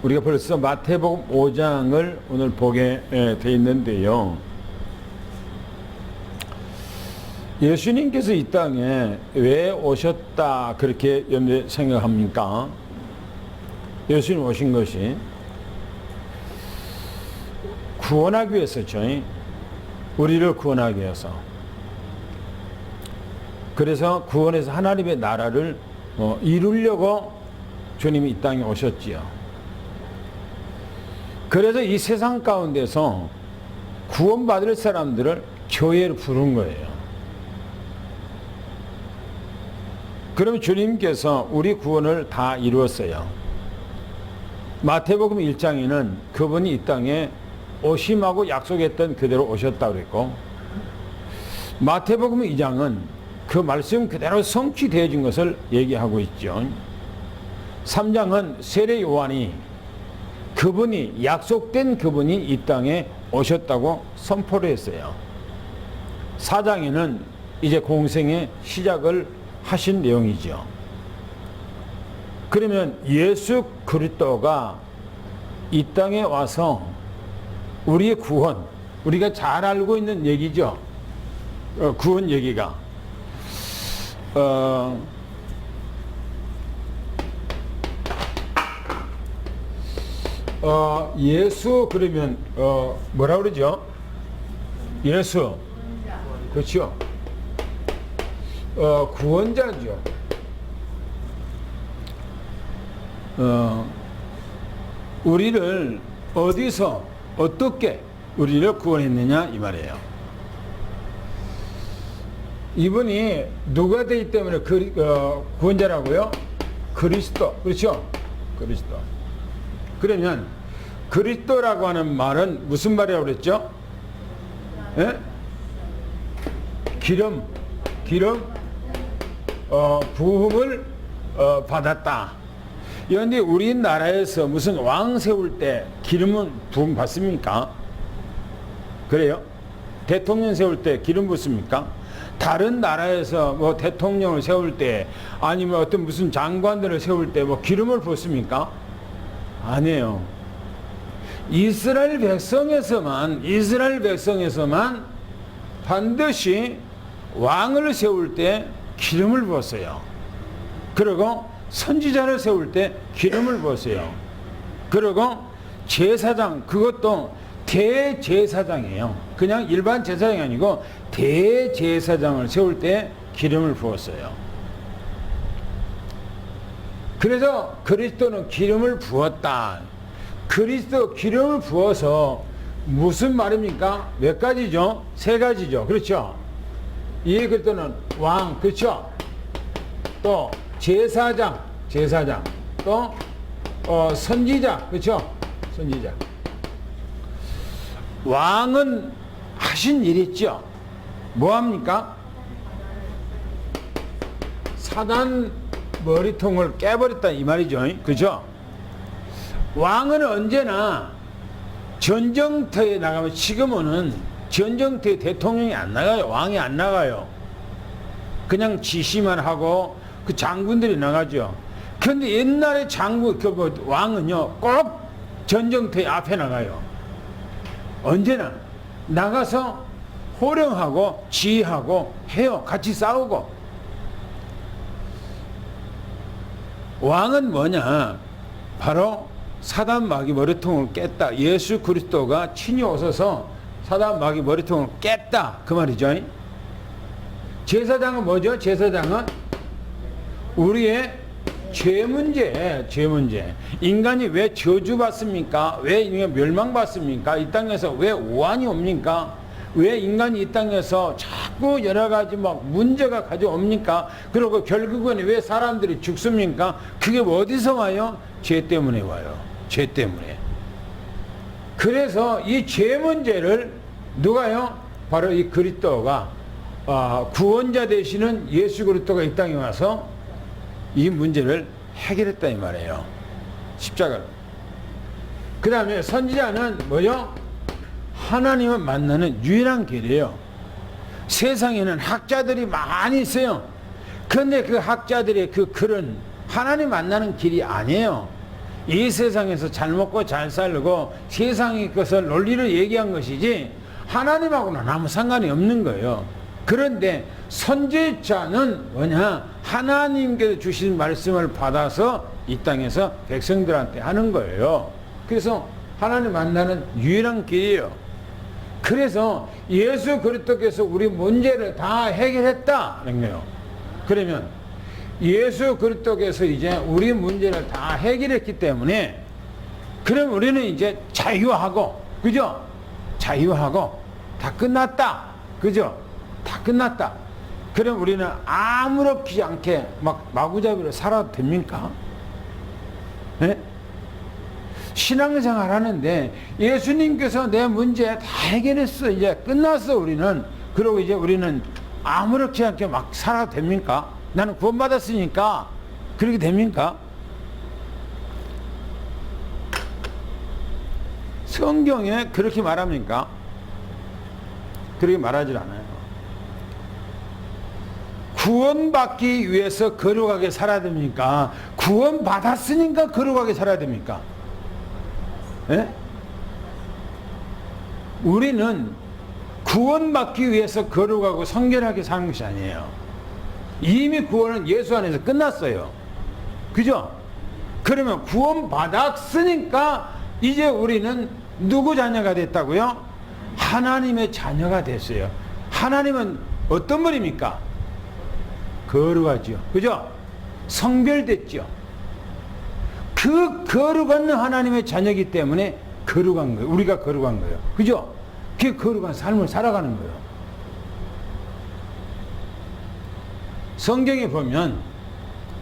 우리가 벌써 마태복음 5장을 오늘 보게 돼 있는데요. 예수님께서 이 땅에 왜 오셨다 그렇게 여러분들 생각합니까? 예수님 오신 것이 구원하기 위해서죠. 우리를 구원하기 위해서. 그래서 구원해서 하나님의 나라를 이루려고 주님이 이 땅에 오셨지요. 그래서 이 세상 가운데서 구원받을 사람들을 교회로 부른 거예요. 그럼 주님께서 우리 구원을 다 이루었어요. 마태복음 1장에는 그분이 이 땅에 오심하고 약속했던 그대로 오셨다고 그랬고, 마태복음 2장은 그 말씀 그대로 성취되어진 것을 얘기하고 있죠. 3장은 세례 요한이 그분이 약속된 그분이 이 땅에 오셨다고 선포를 했어요. 4장에는 이제 공생의 시작을 하신 내용이죠. 그러면 예수 그리스도가 이 땅에 와서 우리의 구원, 우리가 잘 알고 있는 얘기죠. 구원 얘기가 예수 그러면 뭐라 그러죠? 예수, 그렇죠? 구원자죠. 우리를 어디서 어떻게 우리를 구원했느냐 이 말이에요. 이분이 누가 되기 때문에 구원자라고요? 그리스도, 그렇죠? 그리스도. 그러면 그리스도라고 하는 말은 무슨 말이라고 그랬죠? 예? 기름, 부음을 받았다. 그런데 우리나라에서 무슨 왕 세울 때 기름은 부음 받습니까? 그래요? 대통령 세울 때 기름 붓습니까? 다른 나라에서 뭐 대통령을 세울 때 아니면 어떤 무슨 장관들을 세울 때 뭐 기름을 붓습니까? 아니에요. 이스라엘 백성에서만 반드시 왕을 세울 때 기름을 부었어요. 그리고 선지자를 세울 때 기름을 부었어요. 그리고 제사장, 그것도 대제사장이에요. 그냥 일반 제사장이 아니고 대제사장을 세울 때 기름을 부었어요. 그래서 그리스도는 기름을 부었다. 그리스도 기름을 부어서 무슨 말입니까? 몇 가지죠? 세 가지죠. 그렇죠? 이 그리스도는 왕, 그렇죠? 또 제사장, 또 선지자, 그렇죠? 선지자. 왕은 하신 일 있죠. 뭐 합니까? 사단 머리통을 깨버렸다 이 말이죠. 그죠? 왕은 언제나 전쟁터에 나가면, 지금은 전쟁터에 대통령이 안 나가요. 왕이 안 나가요. 그냥 지시만 하고 그 장군들이 나가죠. 그런데 옛날에 왕은요 꼭 전쟁터에 앞에 나가요. 언제나 나가서 호령하고 지휘하고 해요. 같이 싸우고. 왕은 뭐냐? 바로 사단 마귀 머리통을 깼다. 예수 그리스도가 친히 오셔서 사단 마귀 머리통을 깼다 그 말이죠. 제사장은 뭐죠? 제사장은 우리의 죄 문제. 인간이 왜 저주받습니까? 왜 인간이 멸망받습니까? 이 땅에서 왜 오한이 옵니까? 왜 인간이 이 땅에서 자꾸 여러 가지 막 문제가 가져옵니까? 그리고 결국은 왜 사람들이 죽습니까? 그게 어디서 와요? 죄 때문에 와요. 죄 때문에. 그래서 이 죄 문제를 누가요? 바로 이 그리스도가 구원자 되시는 예수 그리스도가 이 땅에 와서 이 문제를 해결했다 이 말이에요. 십자가로. 그 다음에 선지자는 뭐죠? 하나님을 만나는 유일한 길이에요. 세상에는 학자들이 많이 있어요. 그런데 그 학자들의 그 글은 하나님 만나는 길이 아니에요. 이 세상에서 잘 먹고 잘 살고 세상의 것을 논리를 얘기한 것이지 하나님하고는 아무 상관이 없는 거예요. 그런데 선지자는 뭐냐? 하나님께서 주신 말씀을 받아서 이 땅에서 백성들한테 하는 거예요. 그래서 하나님 만나는 유일한 길이에요. 그래서 예수 그리스도께서 우리 문제를 다 해결했다는 거예요. 그러면 예수 그리스도께서 이제 우리 문제를 다 해결했기 때문에 그럼 우리는 이제 자유하고, 그죠? 자유하고 다 끝났다, 그죠? 다 끝났다. 그럼 우리는 아무렇지 않게 막 마구잡이로 살아도 됩니까? 네? 신앙생활 하는데 예수님께서 내 문제 다 해결했어, 이제 끝났어 우리는. 그리고 이제 우리는 아무렇지 않게 막 살아도 됩니까? 나는 구원받았으니까 그렇게 됩니까? 성경에 그렇게 말합니까? 그렇게 말하지 않아요. 구원받기 위해서 거룩하게 살아야 됩니까? 구원받았으니까 거룩하게 살아야 됩니까? 예? 우리는 구원받기 위해서 거룩하고 성결하게 사는 것이 아니에요. 이미 구원은 예수 안에서 끝났어요. 그죠? 그러면 구원받았으니까 이제 우리는 누구 자녀가 됐다고요? 하나님의 자녀가 됐어요. 하나님은 어떤 분입니까? 거룩하죠. 그죠? 성별됐죠. 그 거룩한 하나님의 자녀이기 때문에 거룩한 거예요. 우리가 거룩한 거예요. 그죠? 그 거룩한 삶을 살아가는 거예요. 성경에 보면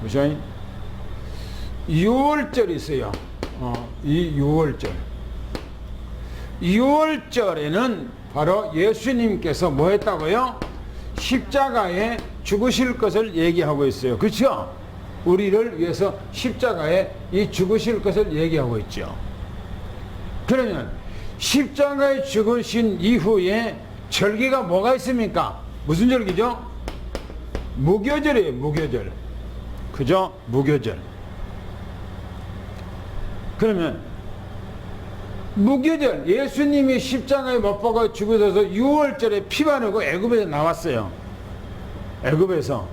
보세요. 6월절이 있어요. 이 6월절. 6월절에는 바로 예수님께서 뭐 했다고요? 십자가에 죽으실 것을 얘기하고 있어요. 그렇죠? 우리를 위해서 십자가에 이 죽으실 것을 얘기하고 있죠. 그러면 십자가에 죽으신 이후에 절기가 뭐가 있습니까? 무슨 절기죠? 무교절이에요. 무교절. 그죠? 무교절. 그러면 무교절, 예수님이 십자가에 못 박아 죽으셔서 6월절에 피 바르고 애굽에서 나왔어요. 애굽에서.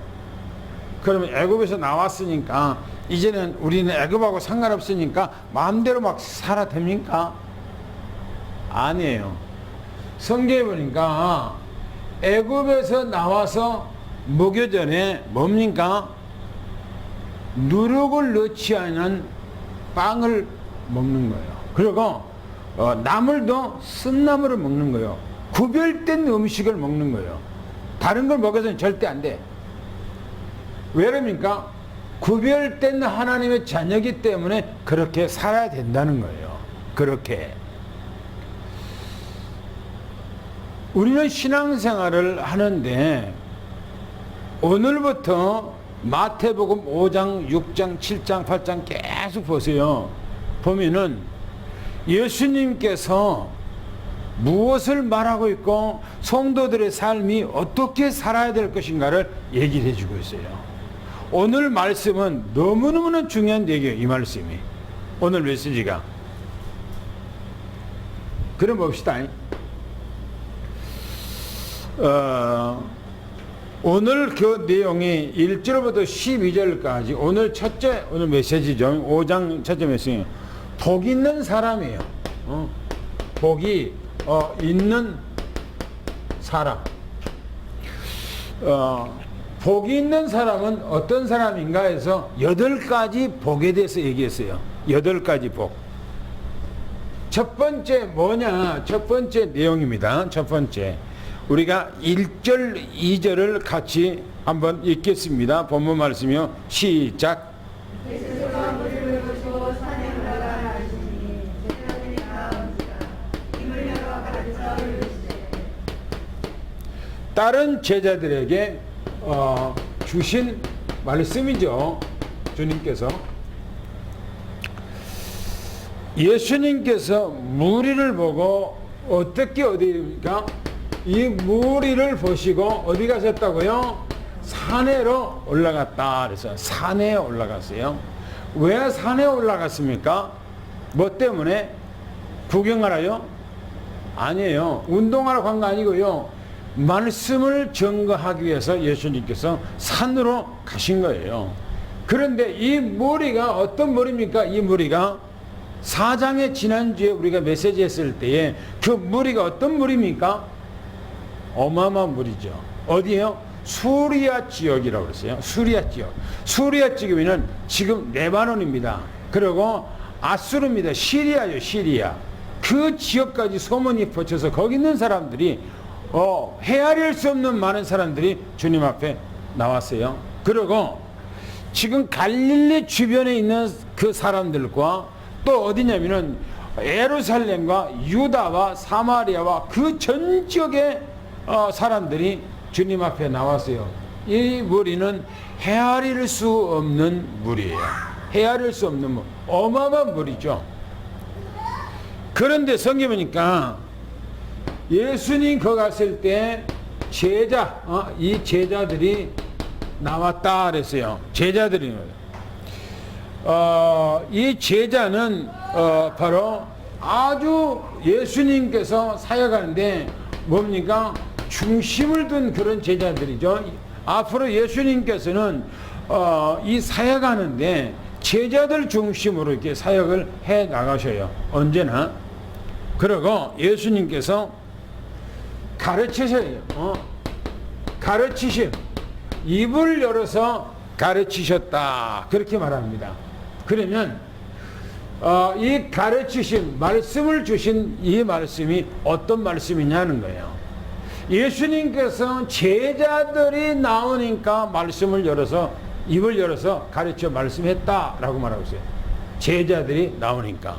그러면 애굽에서 나왔으니까 이제는 우리는 애굽하고 상관없으니까 마음대로 막 살아도 됩니까? 아니에요. 성경에 보니까 애굽에서 나와서 무교절에 뭡니까? 누룩을 넣지 않은 빵을 먹는 거예요. 그리고 나물도 쓴나물을 먹는 거예요. 구별된 음식을 먹는 거예요. 다른 걸 먹어서는 절대 안 돼. 왜 그럽니까? 구별된 하나님의 자녀이기 때문에 그렇게 살아야 된다는 거예요. 그렇게. 우리는 신앙생활을 하는데 오늘부터 마태복음 5장, 6장, 7장, 8장 계속 보세요. 보면은 예수님께서 무엇을 말하고 있고 성도들의 삶이 어떻게 살아야 될 것인가를 얘기를 해주고 있어요. 오늘 말씀은 너무너무 중요한 얘기예요. 이 말씀이. 오늘 메시지가. 그럼 봅시다. 오늘 그 내용이 1절부터 12절까지 오늘 첫째 오늘 메시지죠. 5장 첫째 메시지. 복 있는 사람이에요. 복이 있는 사람. 복이 있는 사람은 어떤 사람인가 해서 8가지 복에 대해서 얘기했어요. 8가지 복. 첫 번째 뭐냐? 첫 번째 내용입니다. 첫 번째. 우리가 1절, 2절을 같이 한번 읽겠습니다. 본문 말씀이요. 시작. 다른 제자들에게 주신 말씀이죠. 주님께서. 예수님께서 무리를 보고 어떻게 어디입니까? 이 무리를 보시고 어디 가셨다고요? 산에로 올라갔다 그래서 산에 올라갔어요. 왜 산에 올라갔습니까? 뭐 때문에? 구경하라요? 아니에요. 운동하러 간 거 아니고요. 말씀을 증거하기 위해서 예수님께서 산으로 가신 거예요. 그런데 이 무리가 어떤 무리입니까? 이 무리가 4장의 지난주에 우리가 메시지 했을 때에 그 무리가 어떤 무리입니까? 어마어마한 무리죠. 어디에요? 수리아 지역이라고 그랬어요. 수리아 지역. 수리아 지역이면 지금 레바논입니다. 그리고 아수르입니다. 시리아요, 시리아. 그 지역까지 소문이 퍼져서 거기 있는 사람들이 헤아릴 수 없는 많은 사람들이 주님 앞에 나왔어요. 그리고 지금 갈릴리 주변에 있는 그 사람들과 또 어디냐면은 예루살렘과 유다와 사마리아와 그 전 지역의 사람들이 주님 앞에 나왔어요. 이 무리는 헤아릴 수 없는 무리예요. 헤아릴 수 없는 어마어마한 무리죠. 그런데 성경 보니까 예수님 거 갔을 때 이 제자들이 나왔다 그랬어요. 제자들이 이 제자는 바로 아주 예수님께서 사역하는데 뭡니까? 중심을 둔 그런 제자들이죠. 앞으로 예수님께서는 이 사역하는데 제자들 중심으로 이렇게 사역을 해 나가셔요. 언제나. 그리고 예수님께서 가르치셔요. 가르치심. 입을 열어서 가르치셨다. 그렇게 말합니다. 그러면 이 가르치신 말씀을 주신 이 말씀이 어떤 말씀이냐는 거예요. 예수님께서 제자들이 나오니까 말씀을 열어서 입을 열어서 가르쳐 말씀했다라고 말하고 있어요. 제자들이 나오니까.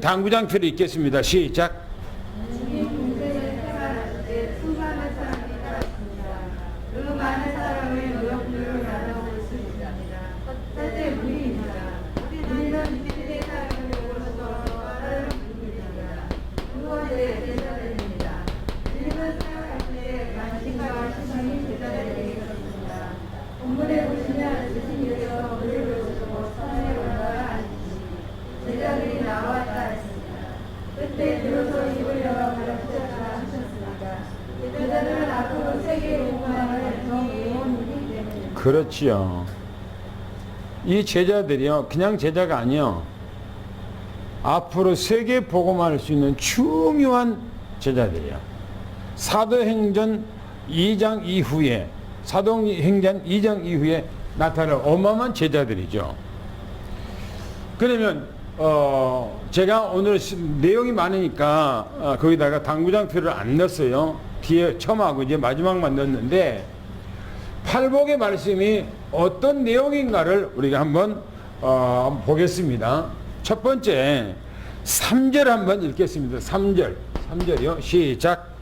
당구장표를 읽겠습니다. 시작. 그렇지요. 이 제자들이요, 그냥 제자가 아니요. 앞으로 세계 복음화할 수 있는 중요한 제자들이야. 사도행전 2장 이후에, 사도행전 2장 이후에 나타날 어마어마한 제자들이죠. 그러면 제가 오늘 내용이 많으니까 거기다가 당구장표를 안 넣었어요. 뒤에 처음하고 이제 마지막만 넣었는데 팔복의 말씀이 어떤 내용인가를 우리가 한번 보겠습니다. 첫 번째 3절 한번 읽겠습니다. 3절이요. 시작.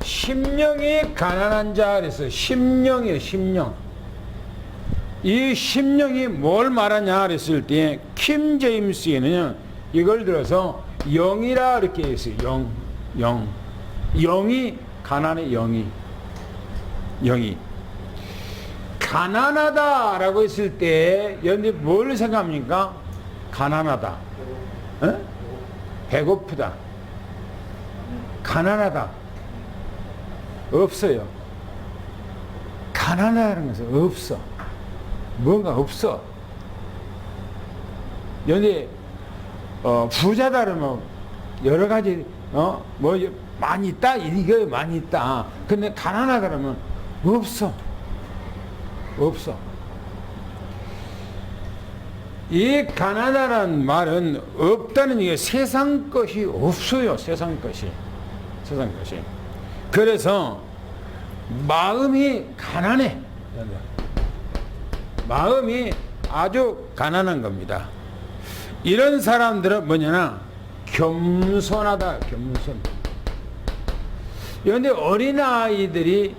심령이 가난한 자 그래서 심령이에요. 심령. 이 심령이 뭘 말하냐 그랬을 때 킴 제임스에는 이걸 들어서 영이라 이렇게 했어요. 영이 가난해. 영이 가난하다라고 했을 때 여러분들 뭘 생각합니까? 가난하다, 배고프다, 가난하다. 없어요. 가난하다는 것은 없어. 뭔가 없어. 여기 부자다 그러면 여러 가지 뭐 많이 있다 이거 많이 있다. 근데 가난하다 그러면 없어. 이 가난하다는 말은 없다는 게 세상 것이 없어요. 세상 것이. 그래서 마음이 가난해. 마음이 아주 가난한 겁니다. 이런 사람들은 뭐냐나 겸손하다. 겸손. 그런데 어린아이들이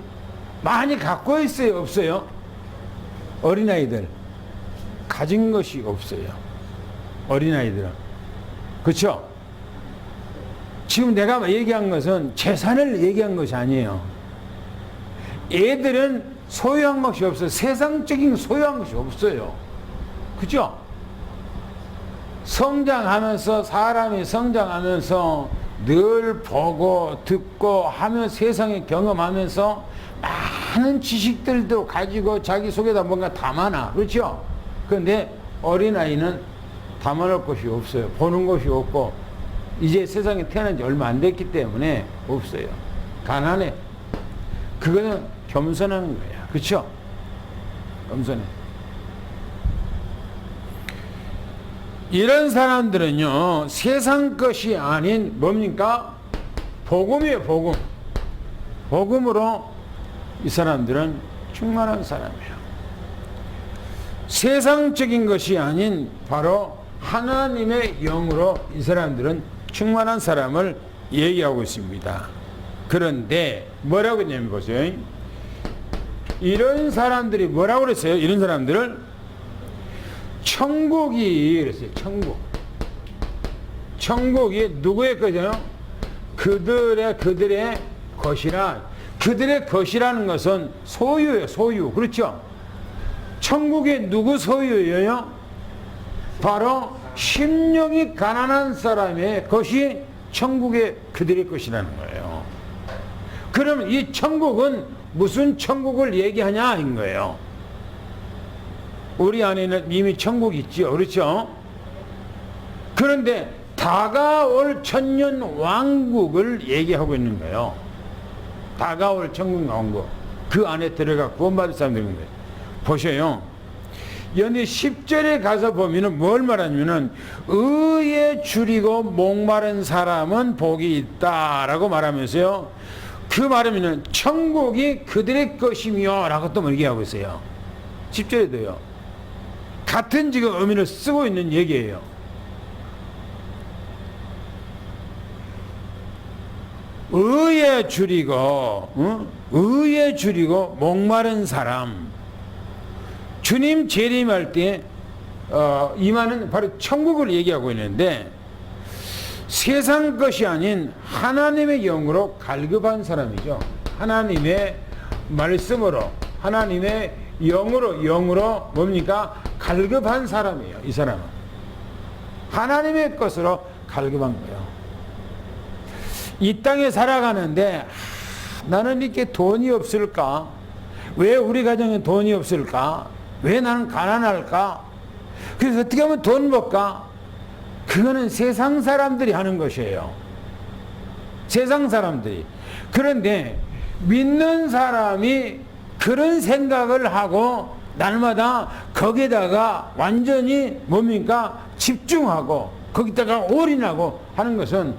많이 갖고 있어요? 없어요? 어린아이들 가진 것이 없어요. 어린아이들은. 그렇죠? 지금 내가 얘기한 것은 재산을 얘기한 것이 아니에요. 애들은 소유한 것이 없어요. 세상적인 소유한 것이 없어요. 그죠? 성장하면서, 사람이 성장하면서 늘 보고 듣고 하며 세상에 경험하면서 많은 지식들도 가지고 자기 속에다 뭔가 담아놔. 그렇죠? 그런데 어린아이는 담아놓을 것이 없어요. 보는 것이 없고, 이제 세상에 태어난 지 얼마 안 됐기 때문에 없어요. 가난해. 그거는 겸손한 거야. 그렇죠? 겸손해. 이런 사람들은요, 세상 것이 아닌 뭡니까? 복음이에요, 복음. 복음으로 이 사람들은 충만한 사람이에요. 세상적인 것이 아닌 바로 하나님의 영으로 이 사람들은 충만한 사람을 얘기하고 있습니다. 그런데 뭐라고 했냐면 보세요. 이런 사람들이 뭐라고 그랬어요? 이런 사람들을 천국이 그랬어요. 천국이 누구의 거죠? 그들의 것이라. 그들의 것이라는 것은 소유예요. 소유. 그렇죠? 천국이 누구 소유예요? 바로 심령이 가난한 사람의 것이 천국의 그들의 것이라는 거예요. 그러면 이 천국은 무슨 천국을 얘기하냐인 거예요. 우리 안에는 이미 천국이 있죠. 그렇죠? 그런데 다가올 천년 왕국을 얘기하고 있는 거예요. 다가올 천국 왕국. 그 안에 들어가 구원받을 사람들인 거예요. 보셔요. 연이 10절에 가서 보면은 뭘 말하냐면은 의에 줄이고 목마른 사람은 복이 있다라고 말하면서요. 그 말하면은 천국이 그들의 것이며 라고 또 얘기하고 있어요. 10절에도요. 같은 지금 의미를 쓰고 있는 얘기예요. 의에 줄이고 목마른 사람. 주님 재림할 때 임하는 바로 천국을 얘기하고 있는데, 세상 것이 아닌 하나님의 영으로 갈급한 사람이죠. 하나님의 말씀으로, 하나님의 영으로 뭡니까? 갈급한 사람이에요. 이 사람은 하나님의 것으로 갈급한 거예요. 이 땅에 살아가는데 나는 이렇게 돈이 없을까? 왜 우리 가정에 돈이 없을까? 왜 나는 가난할까? 그래서 어떻게 하면 돈 벌까? 그거는 세상 사람들이 하는 것이에요. 세상 사람들이. 그런데 믿는 사람이 그런 생각을 하고 날마다 거기다가 완전히 뭡니까? 집중하고 거기다가 올인하고 하는 것은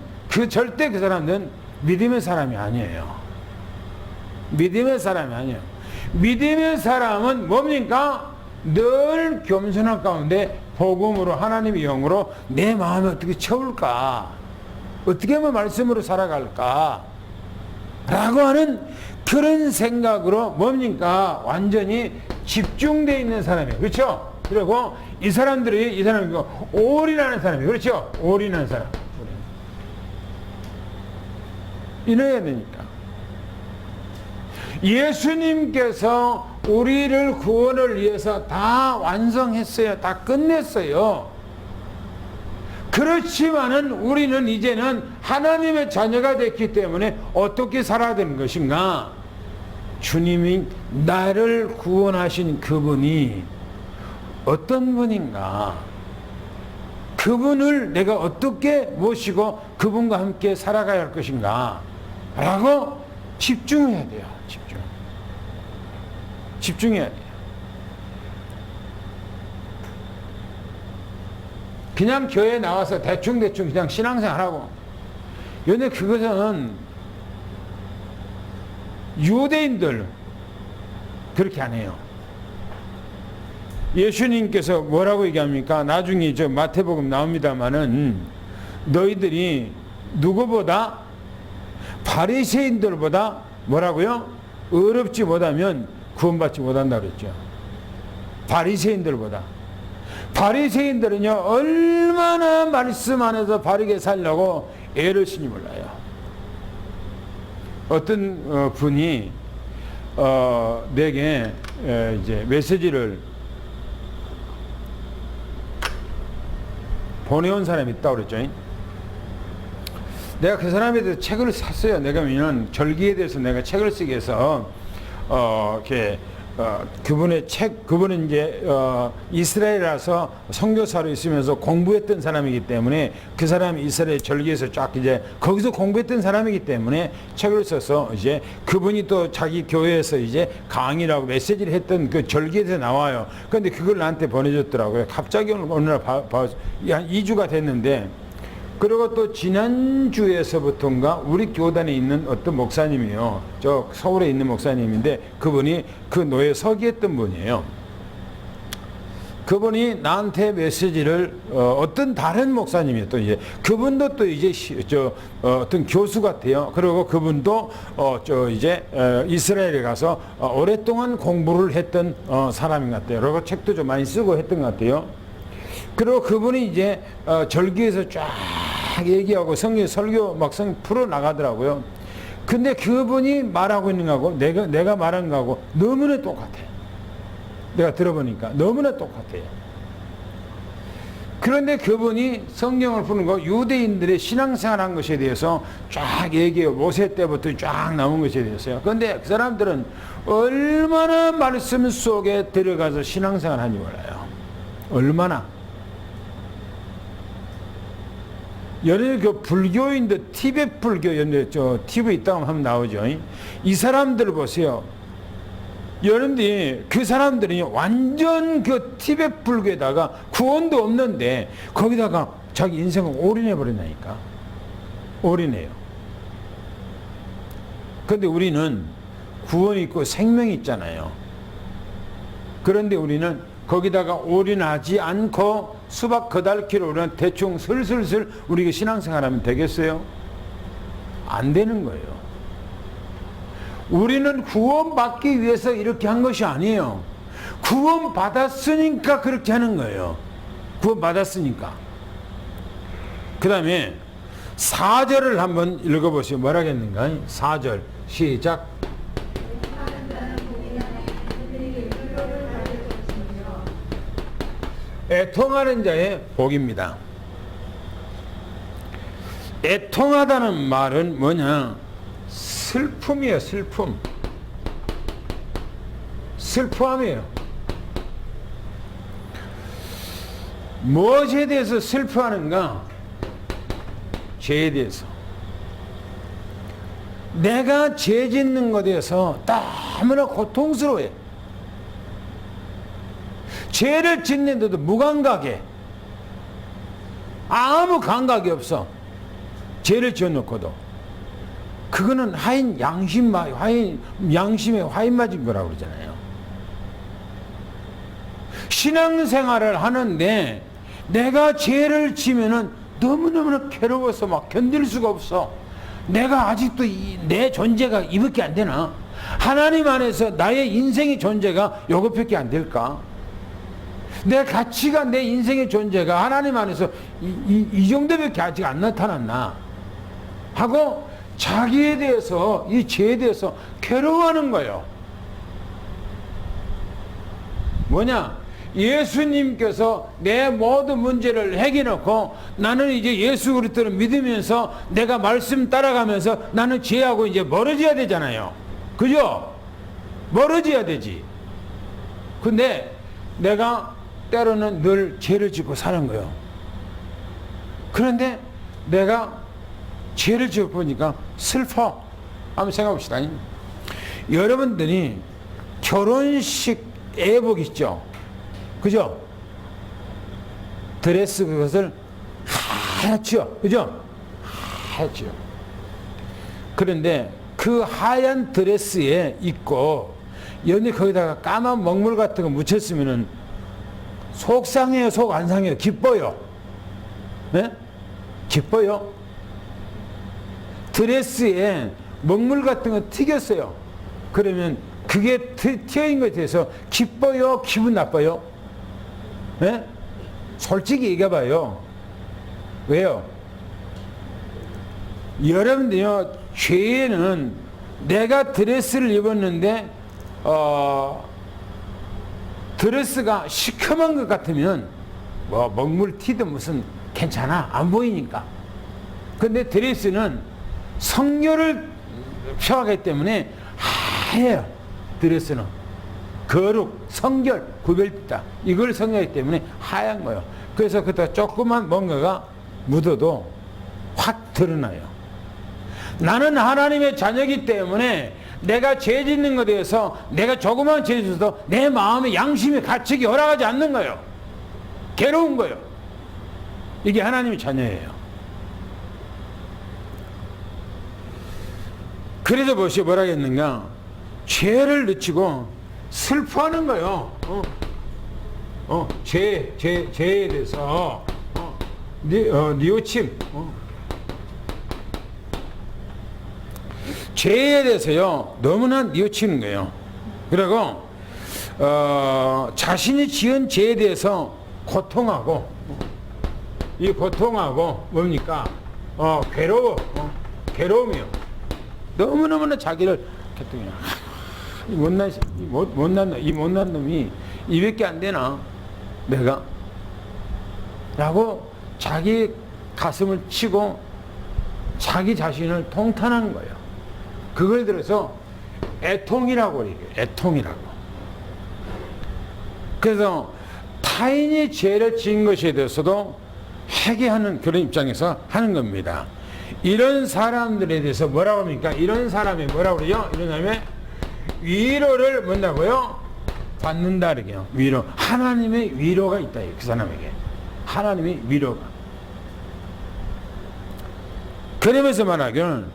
절대 그 사람들은 믿음의 사람이 아니에요. 믿음의 사람이 아니에요. 믿음의 사람은 뭡니까? 늘 겸손한 가운데 복음으로, 하나님의 영으로 내 마음을 어떻게 채울까? 어떻게 하면 말씀으로 살아갈까? 라고 하는 그런 생각으로 뭡니까? 완전히 집중되어 있는 사람이에요. 그렇죠? 그리고 이 사람이 올인하는 사람이에요. 그렇죠? 올인하는 사람. 이래야 되니까. 예수님께서 우리를 구원을 위해서 다 완성했어요. 다 끝냈어요. 그렇지만은 우리는 이제는 하나님의 자녀가 됐기 때문에 어떻게 살아야 되는 것인가? 주님이 나를 구원하신 그분이 어떤 분인가? 그분을 내가 어떻게 모시고 그분과 함께 살아가야 할 것인가? 라고 집중해야 돼요. 집중해야 돼요. 그냥 교회에 나와서 대충 그냥 신앙생활 하고. 그런데 그것은 유대인들 그렇게 안 해요. 예수님께서 뭐라고 얘기합니까? 나중에 저 마태복음 나옵니다마는 너희들이 누구보다 바리새인들보다 뭐라고요? 어렵지 못하면 구원받지 못한다 그랬죠. 바리새인들보다. 바리새인들은요 얼마나 말씀 안에서 바르게 살려고 애를 쓰니 몰라요. 어떤 분이 내게 이제 메시지를 보내온 사람이 있다고 그랬죠. 내가 그 사람에 대해서 책을 샀어요. 내가 왜냐면 절기에 대해서 내가 책을 쓰기 위해서 이렇게 그분의 책, 그분은 이제 이스라엘이라서 선교사로 있으면서 공부했던 사람이기 때문에 그 사람이 이스라엘 절기에서 쫙 이제 거기서 공부했던 사람이기 때문에 책을 써서 이제 그분이 또 자기 교회에서 이제 강의라고 메시지를 했던 그 절기에서 나와요. 그런데 그걸 나한테 보내줬더라고요. 갑자기 어느 날 한 2주가 됐는데, 그리고 또 지난주에서부터인가 우리 교단에 있는 어떤 목사님이요. 저 서울에 있는 목사님인데 그분이 그 노예 서기했던 분이에요. 그분이 나한테 메시지를 어떤 다른 목사님이에요. 또 이제 그분도 또 이제 어떤 교수 같아요. 그리고 그분도 이제 이스라엘에 가서 오랫동안 공부를 했던 사람인 것 같아요. 그리고 책도 좀 많이 쓰고 했던 것 같아요. 그리고 그분이 이제 절기에서 쫙 얘기하고 성경 설교 막상 풀어 나가더라고요. 근데 그분이 말하고 있는 거하고 내가 말하는 거하고 너무나 똑같아요. 내가 들어보니까 너무나 똑같아요. 그런데 그분이 성경을 푸는 거 유대인들의 신앙생활한 것에 대해서 쫙 얘기해요. 모세 때부터 쫙 나온 것에 대해서요. 그런데 그 사람들은 얼마나 말씀 속에 들어가서 신앙생활 하는지 몰라요. 얼마나. 여러분 그 불교인들 티베트 불교 저 TV 있다고 하면 나오죠. 이 사람들을 보세요. 여러분들이 그 사람들이 완전 그 티베트 불교에다가 구원도 없는데 거기다가 자기 인생을 올인해 버린다니까. 올인해요. 그런데 우리는 구원이 있고 생명이 있잖아요. 그런데 우리는 거기다가 올인하지 않고 수박 거달기로 우리는 대충 슬슬슬 우리가 신앙생활하면 되겠어요? 안 되는 거예요. 우리는 구원받기 위해서 이렇게 한 것이 아니에요. 구원받았으니까 그렇게 하는 거예요. 구원받았으니까. 그 다음에 4절을 한번 읽어보시면 뭐라 했는가? 4절 시작. 애통하는 자의 복입니다. 애통하다는 말은 뭐냐? 슬픔이에요. 슬픔. 슬퍼함이에요. 무엇에 대해서 슬퍼하는가? 죄에 대해서. 내가 죄 짓는 것에 대해서 너무나 고통스러워요. 죄를 짓는데도 무감각해. 아무 감각이 없어. 죄를 지어놓고도. 그거는 양심에 화인 맞은 거라고 그러잖아요. 신앙생활을 하는데 내가 죄를 지면은 너무너무 괴로워서 막 견딜 수가 없어. 내가 아직도 내 존재가 이밖에 안 되나? 하나님 안에서 나의 인생의 존재가 요것밖에 안 될까? 내 가치가, 내 인생의 존재가 하나님 안에서 이 정도밖에 아직 안 나타났나 하고 자기에 대해서, 이 죄에 대해서 괴로워하는 거예요. 뭐냐? 예수님께서 내 모든 문제를 해결해놓고 나는 이제 예수 그리스도를 믿으면서 내가 말씀 따라가면서 나는 죄하고 이제 멀어져야 되잖아요. 그죠? 멀어져야 되지. 근데 내가 때로는 늘 죄를 짓고 사는 거예요. 그런데 내가 죄를 지어 보니까 슬퍼. 한번 생각해 봅시다. 여러분들이 결혼식 예복 있죠? 그죠? 드레스 그것을 하얗죠? 그죠? 하얗죠. 그런데 그 하얀 드레스에 입고 연이 거기다가 까만 먹물 같은 거 묻혔으면은 속상해요, 속 안 상해요? 기뻐요? 네? 기뻐요? 드레스에 먹물 같은 거 튀겼어요. 그러면 그게 튀어인 것에 대해서 기뻐요? 기분 나빠요? 네? 솔직히 얘기해봐요. 왜요? 여러분들요, 죄에는 내가 드레스를 입었는데 드레스가 시커먼 것 같으면 뭐 먹물 튀든 무슨 괜찮아, 안 보이니까. 근데 드레스는 성결을 표하기 때문에 하얘요. 드레스는 거룩, 성결, 구별됐다, 이걸 성경하기 때문에 하얀 거예요. 그래서 그때 조그만 뭔가가 묻어도 확 드러나요. 나는 하나님의 자녀이기 때문에 내가 죄 짓는 것에 대해서 내가 조그만 죄 짓어도 내 마음의 양심의 가책이 허락하지 않는 거예요. 괴로운 거예요. 이게 하나님의 자녀예요. 그래서 뭐라 했는가? 죄를 늦추고 슬퍼하는 거예요. 죄에 대해서 뉘우침, 죄에 대해서요 너무나 뉘우치는 거예요. 그리고 자신이 지은 죄에 대해서 고통하고, 이 고통하고 뭡니까? 괴로움이요. 너무너무나 자기를 이 못난 놈이 이밖에 안 되나 내가? 라고 자기 가슴을 치고 자기 자신을 통탄하는 거예요. 그걸 들어서 애통이라고 얘기해요. 애통이라고. 그래서 타인이 죄를 지은 것에 대해서도 회개하는 그런 입장에서 하는 겁니다. 이런 사람들에 대해서 뭐라고 합니까? 이런 사람이 뭐라고 그래요? 이런 사람이 위로를 뭔다고요? 받는다 그래요. 위로. 하나님의 위로가 있다. 그 사람에게. 하나님의 위로가. 그러면서 말하기를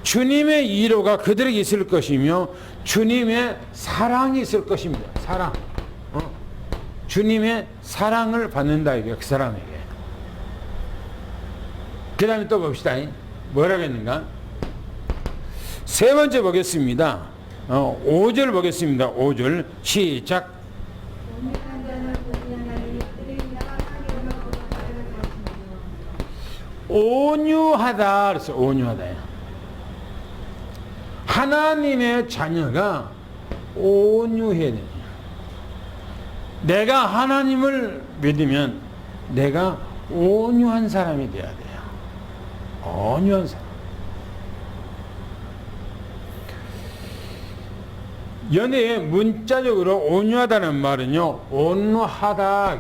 주님의 위로가 그들에게 있을 것이며 주님의 사랑이 있을 것입니다. 사랑. 주님의 사랑을 받는다. 이게 그 사람에게. 그 다음에 또 봅시다. 뭐라고 했는가? 세 번째 보겠습니다. 5절 보겠습니다. 5절 시작. 온유하다 그래서 온유하다. 하나님의 자녀가 온유해야 돼요. 내가 하나님을 믿으면 내가 온유한 사람이 돼야 돼요. 온유한 사람. 연애에 문자적으로 온유하다는 말은요, 온화하다.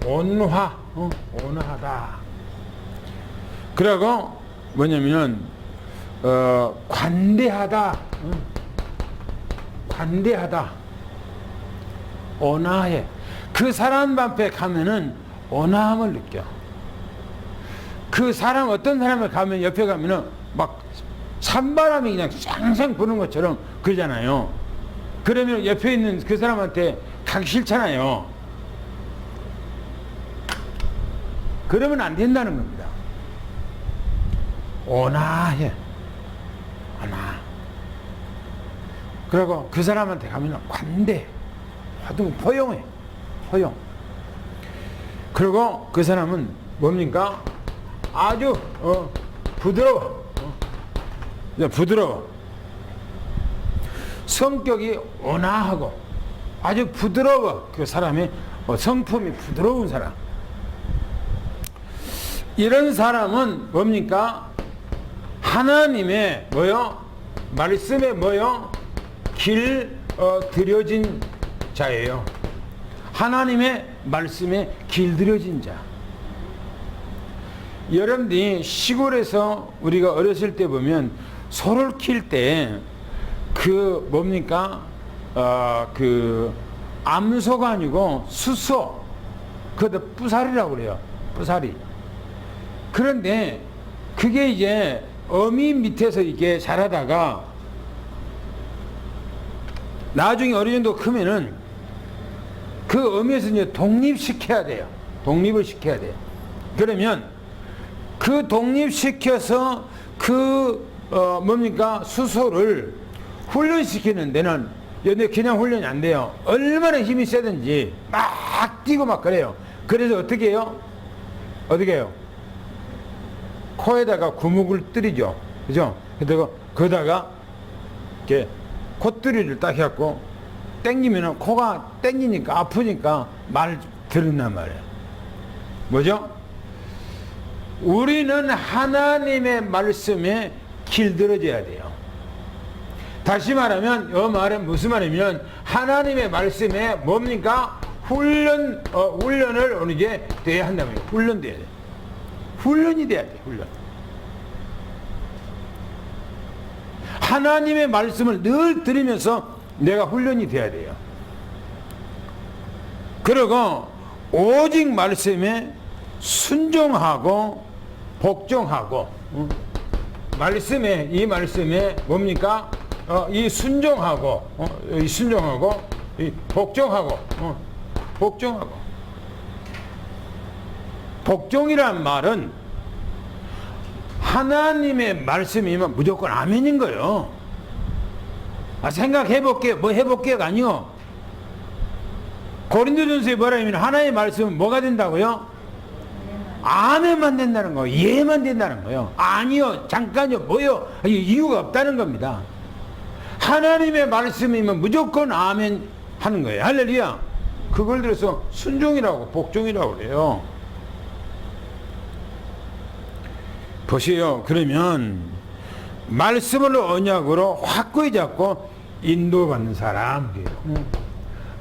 온화하다. 그리고 뭐냐면은 관대하다. 관대하다. 온화해. 그 사람 앞에 가면은 온화함을 느껴. 그 사람, 어떤 사람을 가면 옆에 가면은 막 찬바람이 그냥 쌍쌍 부는 것처럼 그러잖아요. 그러면 옆에 있는 그 사람한테 가기 싫잖아요. 그러면 안 된다는 겁니다. 온화해. 온화. 그리고 그 사람한테 가면 관대. 아주 포용해. 포용. 그리고 그 사람은 뭡니까? 아주 부드러워. 부드러워. 성격이 온화하고 아주 부드러워. 그 사람의 성품이 부드러운 사람. 이런 사람은 뭡니까? 하나님의 뭐요? 말씀에 뭐요? 길들여진 자예요. 하나님의 말씀에 길들여진 자. 여러분들이 시골에서 우리가 어렸을 때 보면 소를 킬 때 그 뭡니까? 그 암소가 아니고 수소. 그것도 뿌사리라고 그래요. 뿌사리. 그런데 그게 이제 어미 밑에서 이게 자라다가 나중에 어느 정도 크면은 그 어미에서 이제 독립시켜야 돼요. 독립을 시켜야 돼요. 그러면 그 독립시켜서 그 뭡니까? 수소를 훈련시키는 데는 그냥 훈련이 안 돼요. 얼마나 힘이 세든지 막 뛰고 막 그래요. 그래서 어떻게 해요? 어떻게 해요? 코에다가 구멍을 뚫이죠. 그죠? 그다가 거다가 이렇게 콧뚜리를 딱 해갖고 땡기면은 코가 땡기니까 아프니까 말 들었단 말이에요. 뭐죠? 우리는 하나님의 말씀에 길들어져야 돼요. 다시 말하면 이 말은 무슨 말이면 하나님의 말씀에 뭡니까? 훈련을 어느 게 돼야 한다고요. 훈련돼야 돼. 훈련이 돼야 돼. 훈련. 하나님의 말씀을 늘 들으면서 내가 훈련이 돼야 돼요. 그리고 오직 말씀에 순종하고 복종하고 말씀에 이 말씀에 뭡니까? 이 순종하고 이 순종하고 이 복종하고 복종하고 복종이란 말은 하나님의 말씀이면 무조건 아멘인 거예요. 생각해볼게요. 뭐 해볼게요가 아니요. 고린도전서에 뭐라 하면 하나님의 말씀은 뭐가 된다고요? 아멘만 된다는 거예요. 예만 된다는 거예요. 아니요, 잠깐요, 뭐요? 이유가 없다는 겁니다. 하나님의 말씀이면 무조건 아멘 하는 거예요. 할렐루야. 그걸 들어서 순종이라고 복종이라고 그래요. 보세요. 그러면 말씀을 언약으로 확고히 잡고 인도받는 사람.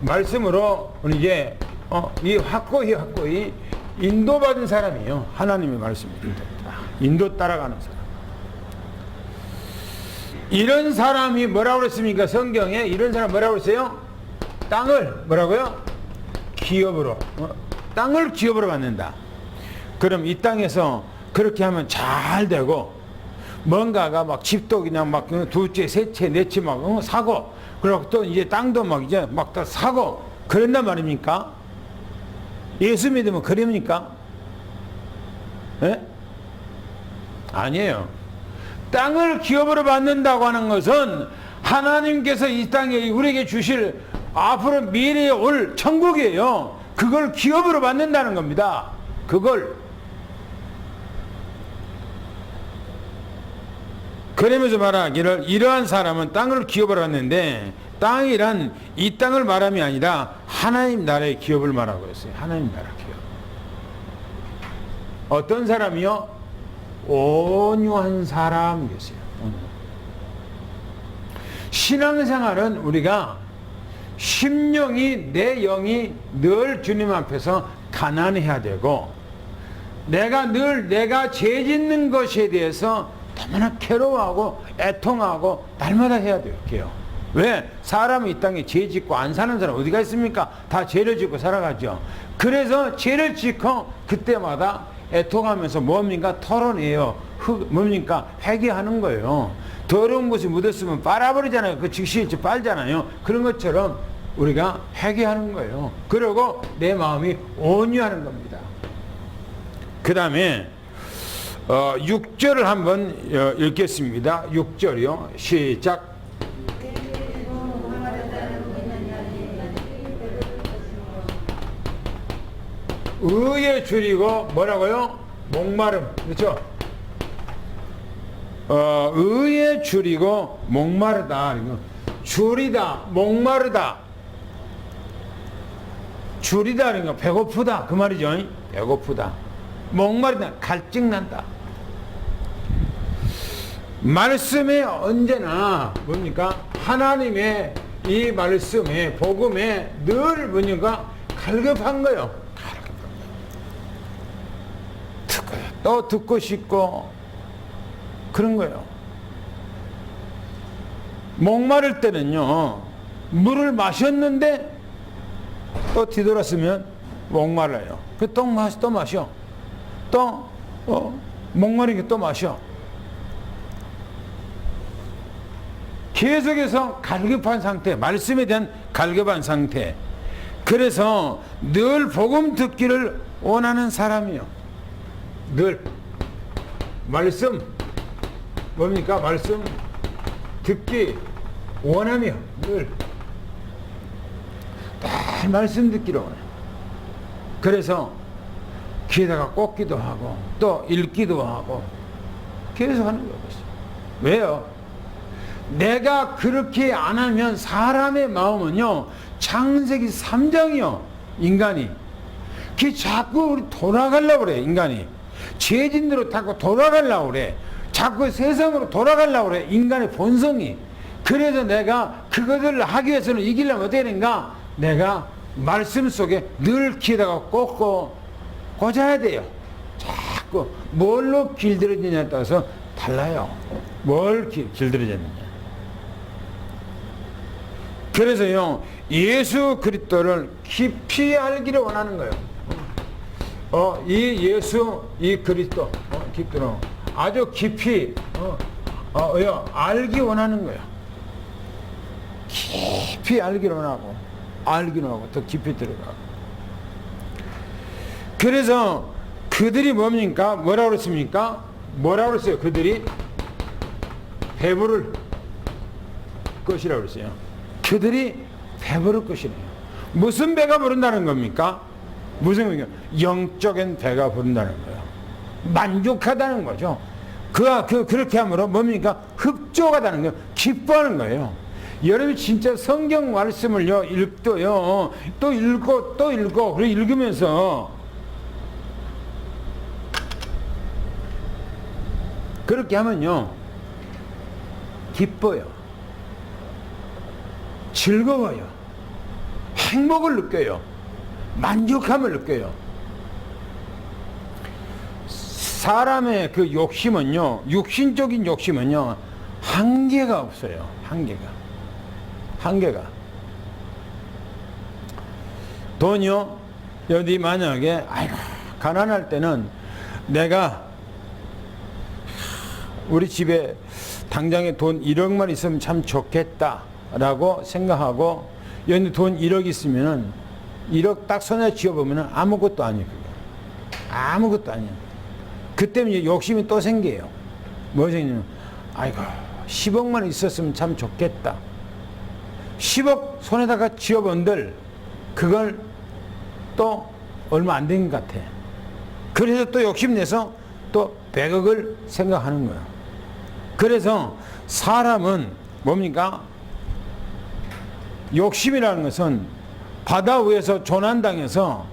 말씀으로 이제 이 확고히 인도받은 사람이에요. 하나님의 말씀을 인도 따라가는 사람. 이런 사람이 뭐라고 그랬습니까? 성경에 이런 사람 뭐라고 그랬어요? 땅을 뭐라고요? 기업으로 땅을 기업으로 받는다. 그럼 이 땅에서 그렇게 하면 잘 되고 뭔가가 막 집도 그냥 막 두 채, 세 채, 네 채 막 사고 그리고 또 이제 땅도 막 이제 막 다 사고 그런단 말입니까? 예수 믿으면 그럽니까? 예? 아니에요. 땅을 기업으로 받는다고 하는 것은 하나님께서 이 땅에 우리에게 주실 앞으로 미래에 올 천국이에요. 그걸 기업으로 받는다는 겁니다. 그걸. 그러면서 말하기를 이러한 사람은 땅을 기업으로 받는데 땅이란 이 땅을 말함이 아니라 하나님 나라의 기업을 말하고 있어요. 하나님 나라 기업. 어떤 사람이요? 온유한 사람이었어요. 신앙생활은 우리가 심령이 내 영이 늘 주님 앞에서 가난해야 되고 내가 죄 짓는 것에 대해서 너무나 괴로워하고 애통하고 날마다 해야 돼요. 왜? 사람이 이 땅에 죄 짓고 안 사는 사람 어디가 있습니까? 다 죄를 짓고 살아가죠. 그래서 죄를 짓고 그때마다 애통하면서 뭡니까? 털어내요. 뭡니까? 회개하는 거예요. 더러운 것이 묻었으면 빨아버리잖아요. 그 즉시 빨잖아요. 그런 것처럼 우리가 회개하는 거예요. 그리고 내 마음이 온유하는 겁니다. 그 다음에 6절을 한번 읽겠습니다. 6절이요. 시작. 의에 줄이고 뭐라고요? 목마름. 그렇죠? 의에 줄이고 목마르다. 줄이다, 목마르다. 줄이다 그러니까 배고프다 그 말이죠. 배고프다. 목마르다, 갈증난다. 말씀에 언제나 뭡니까? 하나님의 이 말씀에 복음에 늘 뭡니까? 갈급한 거요. 또 듣고 싶고 그런 거예요. 목마를 때는요, 물을 마셨는데 또 뒤돌았으면 목말라요. 또 마셔. 또 목마르게 또 마셔. 계속해서 갈급한 상태, 말씀에 대한 갈급한 상태. 그래서 늘 복음 듣기를 원하는 사람이요. 늘 말씀 뭡니까? 말씀 듣기 원하며 늘 말씀 듣기로 원해. 그래서 귀에다가 꽂기도 하고 또 읽기도 하고 계속 하는 거예요. 왜요? 내가 그렇게 안 하면 사람의 마음은요, 창세기 3장이요, 인간이. 그게 자꾸 우리 돌아가려고 그래, 인간이. 죄진대로 자꾸 돌아가려고 그래. 자꾸 세상으로 돌아가려고 그래, 인간의 본성이. 그래서 내가 그것을 하기 위해서는 이기려면 어떻게 되는가? 내가 말씀 속에 늘 귀에다가 꽂고 꽂아야 돼요. 자꾸 뭘로 길들여지냐에 따라서 달라요. 뭘 길들여졌느냐. 그래서요, 예수 그리스도를 깊이 알기를 원하는 거예요. 이 예수, 이 그리스도, 깊도록 아주 깊이 알기 원하는 거예요. 깊이 알기를 원하고, 더 깊이 들어가고. 그래서 그들이 뭡니까? 뭐라고 그랬습니까? 뭐라고 그랬어요? 그들이 배부를 것이라고 그랬어요. 그들이 배부를 것이래요. 무슨 배가 부른다는 겁니까? 무슨 의미가? 영적인 배가 부른다는 거예요. 만족하다는 거죠. 그렇게 함으로 뭡니까? 흡족하다는 거예요. 기뻐하는 거예요. 여러분이 진짜 성경 말씀을요, 읽도요, 또 읽고, 그리고 읽으면서, 그렇게 하면요, 기뻐요. 즐거워요. 행복을 느껴요. 만족함을 느껴요. 사람의 그 욕심은요, 육신적인 욕심은요, 한계가 없어요. 한계가. 돈이요, 여기 만약에, 아이고, 가난할 때는 내가 우리 집에 당장에 돈 1억만 있으면 참 좋겠다 라고 생각하고, 여기 돈 1억 있으면은 1억 딱 손에 쥐어보면 아무것도 아니에요. 아무것도 아니에요. 그때는 이제 욕심이 또 생겨요. 뭐 생기냐면, 아이고, 10억만 있었으면 참 좋겠다. 10억 손에다가 쥐어본들, 그걸 또 얼마 안 된 것 같아. 그래서 또 욕심내서 또 100억을 생각하는 거예요. 그래서 사람은 뭡니까? 욕심이라는 것은 바다 위에서 조난당해서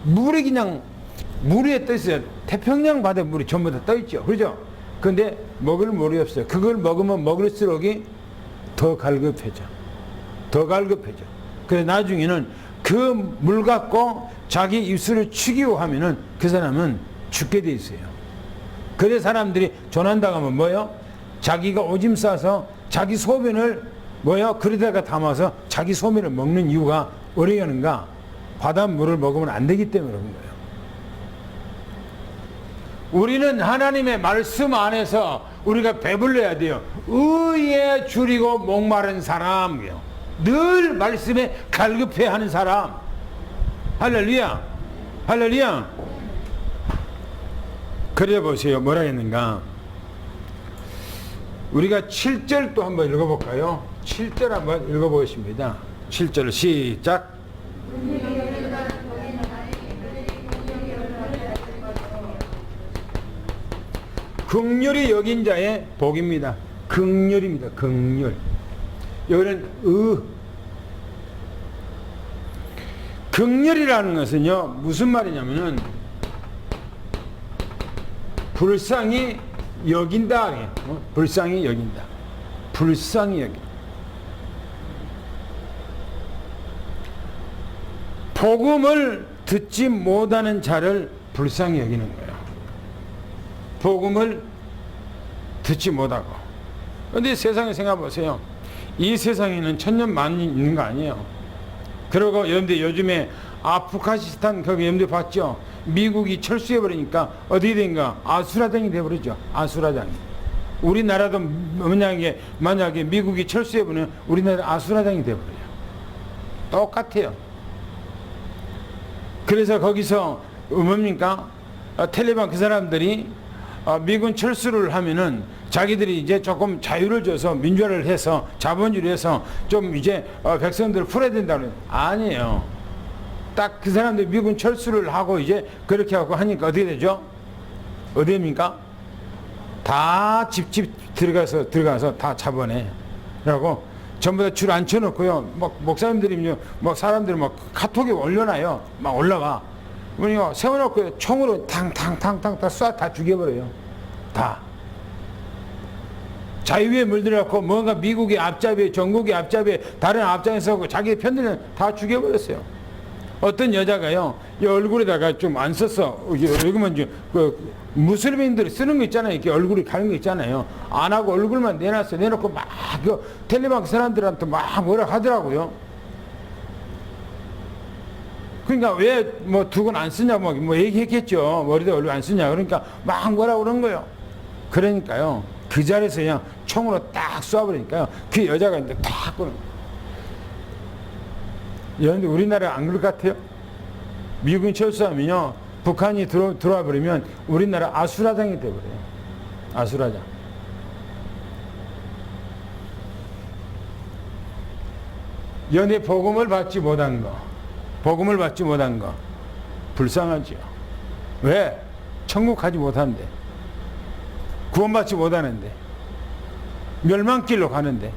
물이 위에 떠 있어요. 태평양 바다에 물이 전부 다 떠 있죠. 그죠? 근데 먹을 물이 없어요. 그걸 먹으면 먹을수록이 더 갈급해져. 그래서 나중에는 그 물 갖고 자기 입술을 치기고 하면은 그 사람은 죽게 돼 있어요. 그래서 사람들이 조난당하면 뭐요? 자기가 오줌 싸서 자기 소변을 뭐요? 그릇에다가 담아서 자기 소변을 먹는 이유가 어디가는가? 바닷물을 먹으면 안 되기 때문에 그런 거예요. 우리는 하나님의 말씀 안에서 우리가 배불러야 돼요. 의에 줄이고 목마른 사람이요. 늘 말씀에 갈급해 하는 사람. 할렐루야. 그래 보세요. 뭐라 했는가? 우리가 7절 또 한번 읽어볼까요? 7절 한번 읽어보겠습니다. 7절 시작. 긍휼히 여긴 자의 복입니다. 긍휼입니다. 긍휼. 여기는 긍휼이라는 것은요, 무슨 말이냐면은 불쌍히 여긴다. 불쌍히 여긴다. 복음을 듣지 못하는 자를 불쌍히 여기는 거예요. 복음을 듣지 못하고. 그런데 세상에 생각해 보세요. 이 세상에는 천년 만년 있는 거 아니에요. 그리고 여러분들 요즘에 아프가니스탄 거기 여러분들 봤죠? 미국이 철수해 버리니까 어떻게 된가? 아수라장이 돼 버리죠. 아수라장이. 우리나라도 만약에 미국이 철수해 버리면 우리나라 아수라장이 돼 버려요. 똑같아요. 그래서 거기서 뭡니까? 텔레반 그 사람들이 미군 철수를 하면은 자기들이 이제 조금 자유를 줘서 민주화를 해서 자본주의를 해서 좀 이제 백성들을 풀어야 된다는. 아니에요. 딱 그 사람들 미군 철수를 하고 이제 그렇게 하고 하니까 어떻게 되죠? 어디입니까? 다 집집 들어가서 다 잡아내. 그러고 전부 다 줄 앉혀놓고요. 막 목사님들이 막 사람들 막 카톡에 올려놔요. 막 올라와. 그러니까 세워놓고 총으로 탕탕탕탕 다 죽여버려요. 다. 자유에 물들어갖고 뭔가 미국의 앞잡이, 전국의 앞잡이, 다른 앞장에서 자기 편들은 다 죽여버렸어요. 어떤 여자가요, 이 얼굴에다가 좀 안 썼어. 여기면 그 무슬림들이 쓰는 거 있잖아요. 이렇게 얼굴이 가는 거 있잖아요. 안 하고 얼굴만 내놨어요. 내놓고 막 그 텔레방 사람들한테 막 뭐라 하더라고요. 그러니까 왜 뭐 두 건 안 쓰냐 뭐 얘기했겠죠. 머리도 얼굴 안 쓰냐. 그러니까 막 뭐라 그런 거예요. 그러니까요. 그 자리에서 그냥 총으로 딱 쏴버리니까요. 그 여자가 이제 탁 그런. 여러분들 우리나라 안 그럴 것 같아요? 미국인 철수하면요. 북한이 들어와 버리면 우리나라 아수라장이 돼버려요. 아수라장. 연애 복음을 받지 못한 거. 복음을 받지 못한 거. 불쌍하지요. 왜? 천국 가지 못한대. 구원받지 못하는데. 멸망길로 가는데.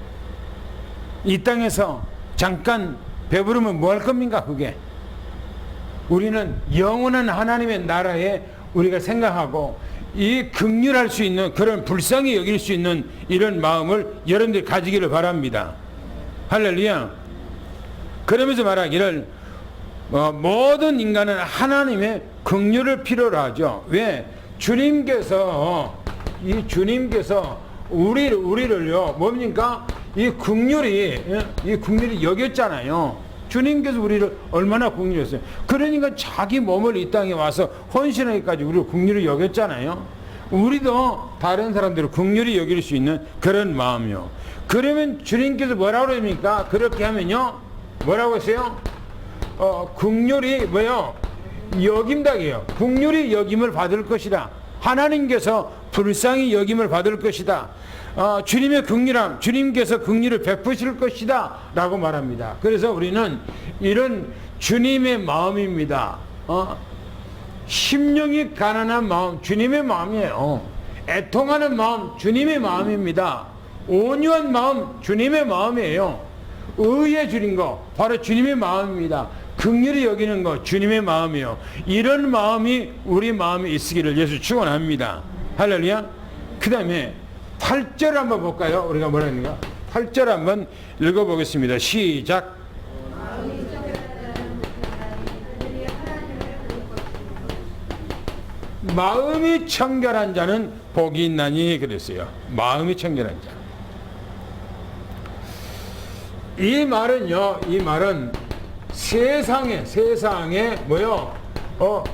이 땅에서 잠깐 배부르면 뭐 할 겁니까 그게? 우리는 영원한 하나님의 나라에 우리가 생각하고 이 긍휼할 수 있는 그런 불쌍히 여길 수 있는 이런 마음을 여러분들이 가지기를 바랍니다. 할렐루야. 그러면서 말하기를 모든 인간은 하나님의 긍휼을 필요로 하죠. 왜? 주님께서 우리를요 뭡니까? 이 긍휼이 여겼잖아요. 주님께서 우리를 얼마나 긍휼했어요. 그러니까 자기 몸을 이 땅에 와서 헌신하기까지 우리를 긍휼히 여겼잖아요. 우리도 다른 사람들을 긍휼히 여길 수 있는 그런 마음이요. 그러면 주님께서 뭐라고 그럽니까? 그렇게 하면요 뭐라고 했어요? 긍휼이 뭐요? 여김다게요. 긍휼히 여김을 받을 것이다. 하나님께서 불쌍히 여김을 받을 것이다. 주님의 긍휼함, 주님께서 긍휼을 베푸실 것이다 라고 말합니다. 그래서 우리는 이런 주님의 마음입니다. 심령이 가난한 마음, 주님의 마음이에요. 애통하는 마음, 주님의 마음입니다. 온유한 마음, 주님의 마음이에요. 의에 줄인 거, 바로 주님의 마음입니다. 긍휼히 여기는 거, 주님의 마음이요. 이런 마음이 우리 마음에 있으기를 예수 축원합니다. 할렐루야. 그 다음에 8절 한번 볼까요? 우리가 뭐라 했는가? 8절 한번 읽어보겠습니다. 시작. 마음이 청결한 자는 복이 있나니 그랬어요. 마음이 청결한 자. 이 말은 세상에 뭐요?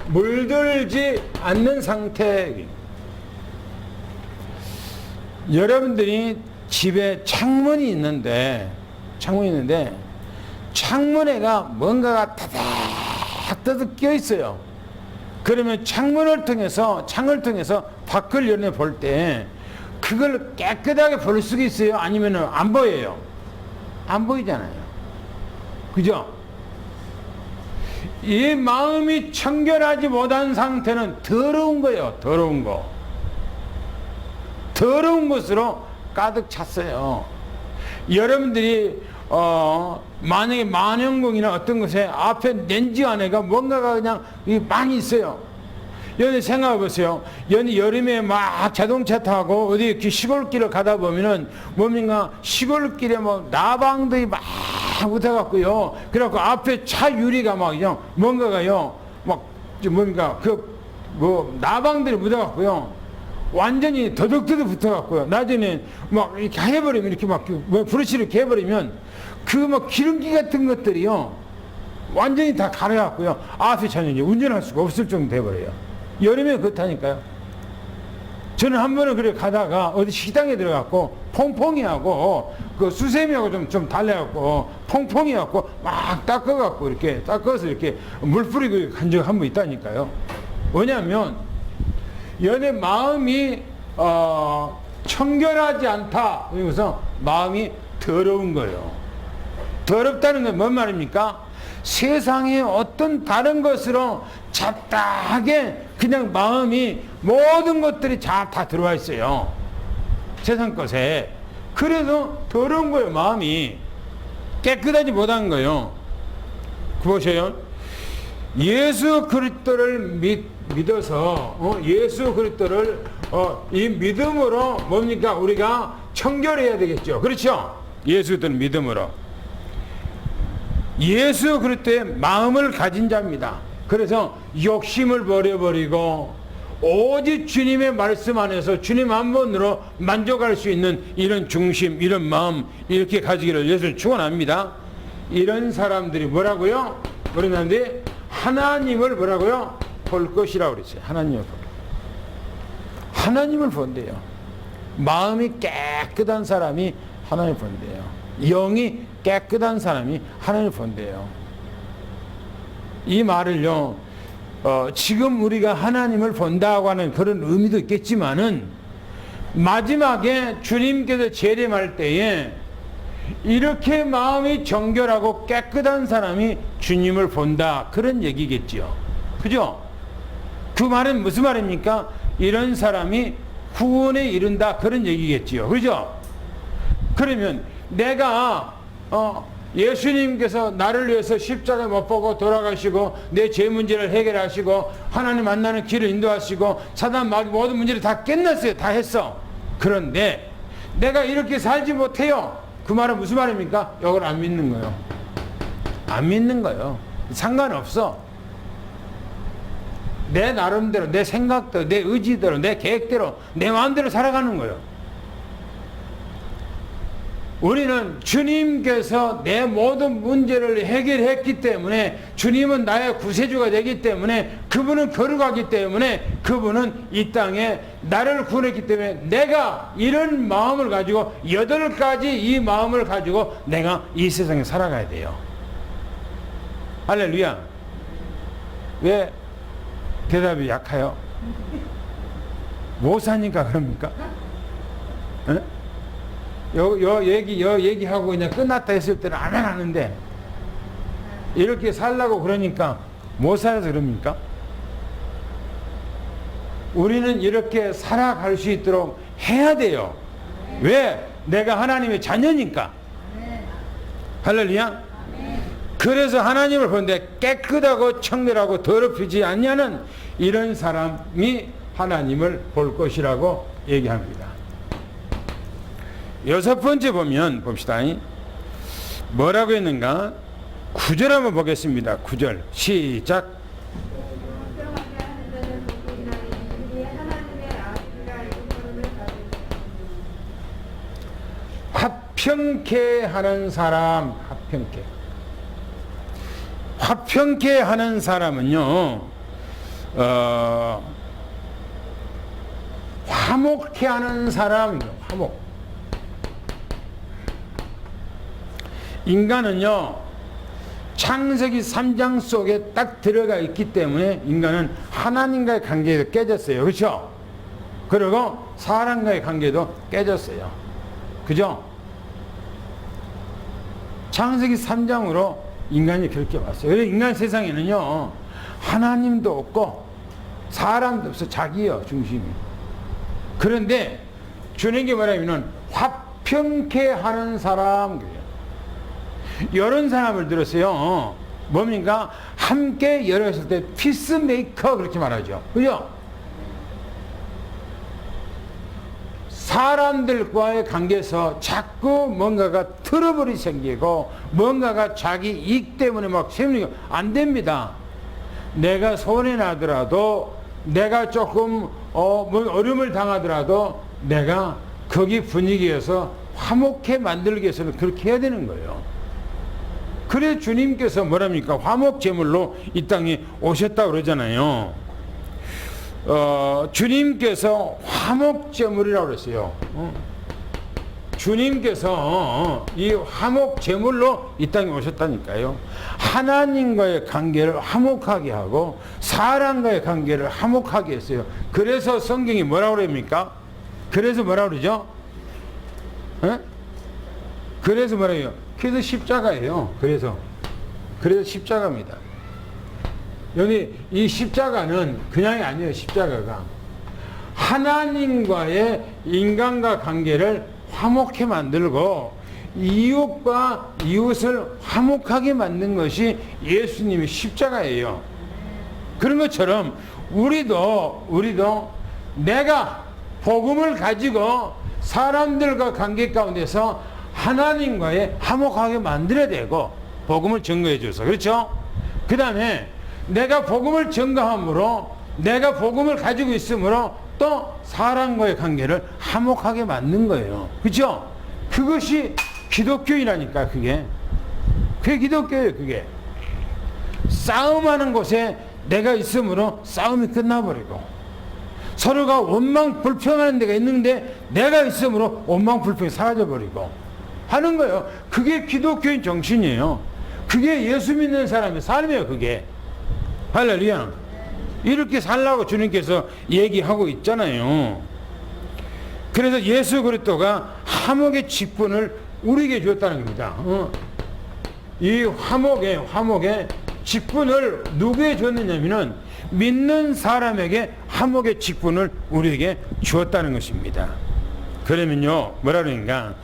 물들지 않는 상태. 여러분들이 집에 창문이 있는데 창문에가 뭔가가 다닥다닥 껴 있어요. 그러면 창을 통해서 밖을 열내 볼 때 그걸 깨끗하게 볼 수가 있어요? 아니면 안 보여요? 안 보이잖아요. 그죠? 이 마음이 청결하지 못한 상태는 더러운 거예요. 더러운 거. 더러운 것으로 가득 찼어요. 여러분들이 만약에 만영궁이나 어떤 곳에 앞에 렌즈 안에가 뭔가가 그냥 많이 있어요. 여기 생각해 보세요. 여름에 막 자동차 타고 어디 이렇게 시골길을 가다 보면은 뭡니까? 시골길에 뭐 나방들이 막 붙어갖고요. 그래갖고 앞에 차 유리가 막 그냥 뭔가가요. 막 뭡니까? 나방들이 묻어갖고요. 완전히 더덕더덕 붙어갖고요. 나중에 막 이렇게 해버리면 이렇게 막 브러쉬를 이렇게 해버리면 그 막 기름기 같은 것들이요. 완전히 다 가려갖고요. 앞에 차는 운전할 수가 없을 정도 돼버려요. 여름에 그렇다니까요. 저는 한 번은 그래 가다가 어디 식당에 들어갔고 퐁퐁이하고 그 수세미하고 좀 달래갖고 퐁퐁이하고 막 닦아갖고 이렇게 닦아서 이렇게 물 뿌리고 간 적 한 번 있다니까요. 왜냐하면 연애 마음이 청결하지 않다. 그래서 마음이 더러운 거예요. 더럽다는 건 뭔 말입니까? 세상의 어떤 다른 것으로 잡다하게 그냥 마음이 모든 것들이 다 들어와 있어요. 세상 것에. 그래서 더러운 거예요. 마음이 깨끗하지 못한 거예요. 보세요. 예수 그리스도를 믿어서 예수 그리스도를 이 믿음으로 뭡니까? 우리가 청결해야 되겠죠. 그렇죠? 예수 그리스도는 믿음으로. 예수 그리스도의 마음을 가진 자입니다. 그래서 욕심을 버려버리고 오직 주님의 말씀 안에서 주님 한 번으로 만족할 수 있는 이런 중심, 이런 마음 이렇게 가지기를 예수를 축원합니다. 이런 사람들이 뭐라고요? 그런 사람들이 하나님을 뭐라고요? 볼 것이라고 그랬어요. 하나님을 본대요. 마음이 깨끗한 사람이 하나님을 본대요. 영이 깨끗한 사람이 하나님을 본대요. 이 말을요, 지금 우리가 하나님을 본다고 하는 그런 의미도 있겠지만은 마지막에 주님께서 재림할 때에 이렇게 마음이 정결하고 깨끗한 사람이 주님을 본다, 그런 얘기겠죠. 그죠? 그 말은 무슨 말입니까? 이런 사람이 구원에 이른다, 그런 얘기겠지요. 그죠? 그러면 내가 예수님께서 나를 위해서 십자가에 못 박고 돌아가시고 내 죄 문제를 해결하시고 하나님 만나는 길을 인도하시고 사단 마귀 모든 문제를 다 끝났어요. 다 했어. 그런데 내가 이렇게 살지 못해요. 그 말은 무슨 말입니까? 이걸 안 믿는 거예요. 안 믿는 거예요. 상관없어. 내 나름대로, 내 생각대로, 내 의지대로, 내 계획대로, 내 마음대로 살아가는 거예요. 우리는 주님께서 내 모든 문제를 해결했기 때문에, 주님은 나의 구세주가 되기 때문에, 그분은 거룩하기 때문에, 그분은 이 땅에 나를 구원했기 때문에 내가 이런 마음을 가지고 8가지 이 마음을 가지고 내가 이 세상에 살아가야 돼요. 할렐루야. 왜 대답이 약해요? 못 사니까 그럽니까? 에? 요 얘기하고 그냥 끝났다 했을 때는 안 하는데, 이렇게 살라고 그러니까 못 살아서 그럽니까? 우리는 이렇게 살아갈 수 있도록 해야 돼요. 왜? 내가 하나님의 자녀니까. 할렐루야. 그래서 하나님을 보는데 깨끗하고 청결하고 더럽히지 않냐는 이런 사람이 하나님을 볼 것이라고 얘기합니다. 6번째 보면 봅시다. 뭐라고 했는가? 9절 한번 보겠습니다. 9절 시작. 화평케 하는 사람. 화평케 하는 사람은요, 화목케 하는 사람이에요. 화목. 인간은요, 창세기 3장 속에 딱 들어가 있기 때문에 인간은 하나님과의 관계도 깨졌어요. 그렇죠? 그리고 사람과의 관계도 깨졌어요. 그죠? 창세기 3장으로 인간이 그렇게 왔어요. 그래서 인간 세상에는요, 하나님도 없고 사람도 없어. 자기요, 중심이. 그런데 주님께 뭐냐면 화평케 하는 사람, 이런 사람을 들었어요. 뭡니까? 함께 열었을 때 피스메이커, 그렇게 말하죠. 그죠? 사람들과의 관계에서 자꾸 뭔가가 트러블이 생기고 뭔가가 자기 이익 때문에 막 생기고 안 됩니다. 내가 손해 나더라도, 내가 조금 어려움을 당하더라도 내가 거기 분위기에서 화목해 만들기 위해서는 그렇게 해야 되는 거예요. 그래 주님께서 뭐랍니까? 화목제물로 이 땅에 오셨다고 그러잖아요. 주님께서 화목제물이라고 그랬어요. 주님께서 이 화목제물로 이 땅에 오셨다니까요. 하나님과의 관계를 화목하게 하고 사람과의 관계를 화목하게 했어요. 그래서 성경이 뭐라고 그럽니까? 그래서 뭐라고 그러죠? 그래서 뭐라고 해요? 그래서 십자가예요. 그래서 그래서 십자가입니다. 여기 이 십자가는 그냥이 아니에요. 십자가가 하나님과의 인간과 관계를 화목해 만들고 이웃과 이웃을 화목하게 만든 것이 예수님의 십자가예요. 그런 것처럼 우리도 내가 복음을 가지고 사람들과 관계 가운데서 하나님과의 화목하게 만들어야 되고 복음을 증거해 줘서 그렇죠? 그 다음에 내가 복음을 증거함으로 내가 복음을 가지고 있으므로 또 사람과의 관계를 화목하게 만든 거예요. 그렇죠? 그것이 기독교이라니까. 그게 기독교예요. 그게 싸움하는 곳에 내가 있으므로 싸움이 끝나버리고 서로가 원망 불평하는 데가 있는데 내가 있으므로 원망 불평이 사라져버리고 하는 거예요. 그게 기독교인 정신이에요. 그게 예수 믿는 사람의 삶이에요. 그게 할렐루야. 이렇게 살라고 주님께서 얘기하고 있잖아요. 그래서 예수 그리스도가 화목의 직분을 우리에게 주었다는 겁니다. 이 화목의 직분을 누구에게 줬느냐면은 믿는 사람에게 화목의 직분을 우리에게 주었다는 것입니다. 그러면요 뭐라 그러니까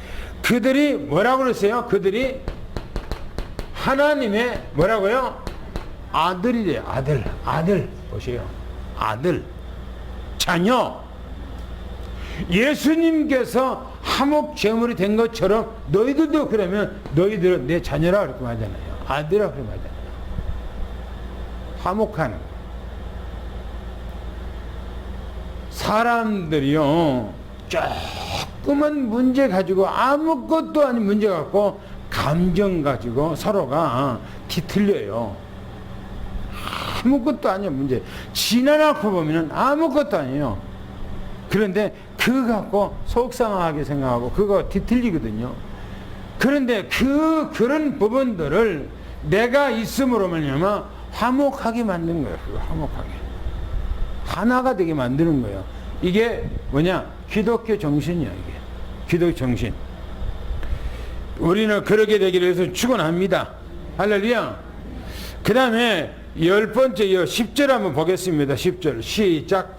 그들이 뭐라고 그랬어요? 그들이 하나님의 뭐라고요? 아들이래요. 아들 보세요. 아들 자녀. 예수님께서 화목 제물이 된 것처럼 너희들도 그러면 너희들은 내 자녀라 그렇게 말하잖아요. 아들이라 그렇게 말하잖아요. 화목하는 사람들이요 조그만 문제 가지고 아무것도 아닌 문제 갖고 감정 가지고 서로가 뒤틀려요. 아무것도 아니에요. 문제 지나놓고 보면 아무것도 아니에요. 그런데 그거 갖고 속상하게 생각하고 그거 뒤틀리거든요. 그런데 그런 부분들을 내가 있음으로 말미암아 화목하게 만든 거예요. 그거 화목하게 하나가 되게 만드는 거예요. 이게 뭐냐? 기독교 정신이야. 이게 기독교 정신. 우리는 그렇게 되기를 위해서 축원합니다. 할렐루야. 그 다음에 10번째 10절 한번 보겠습니다. 10절 시작.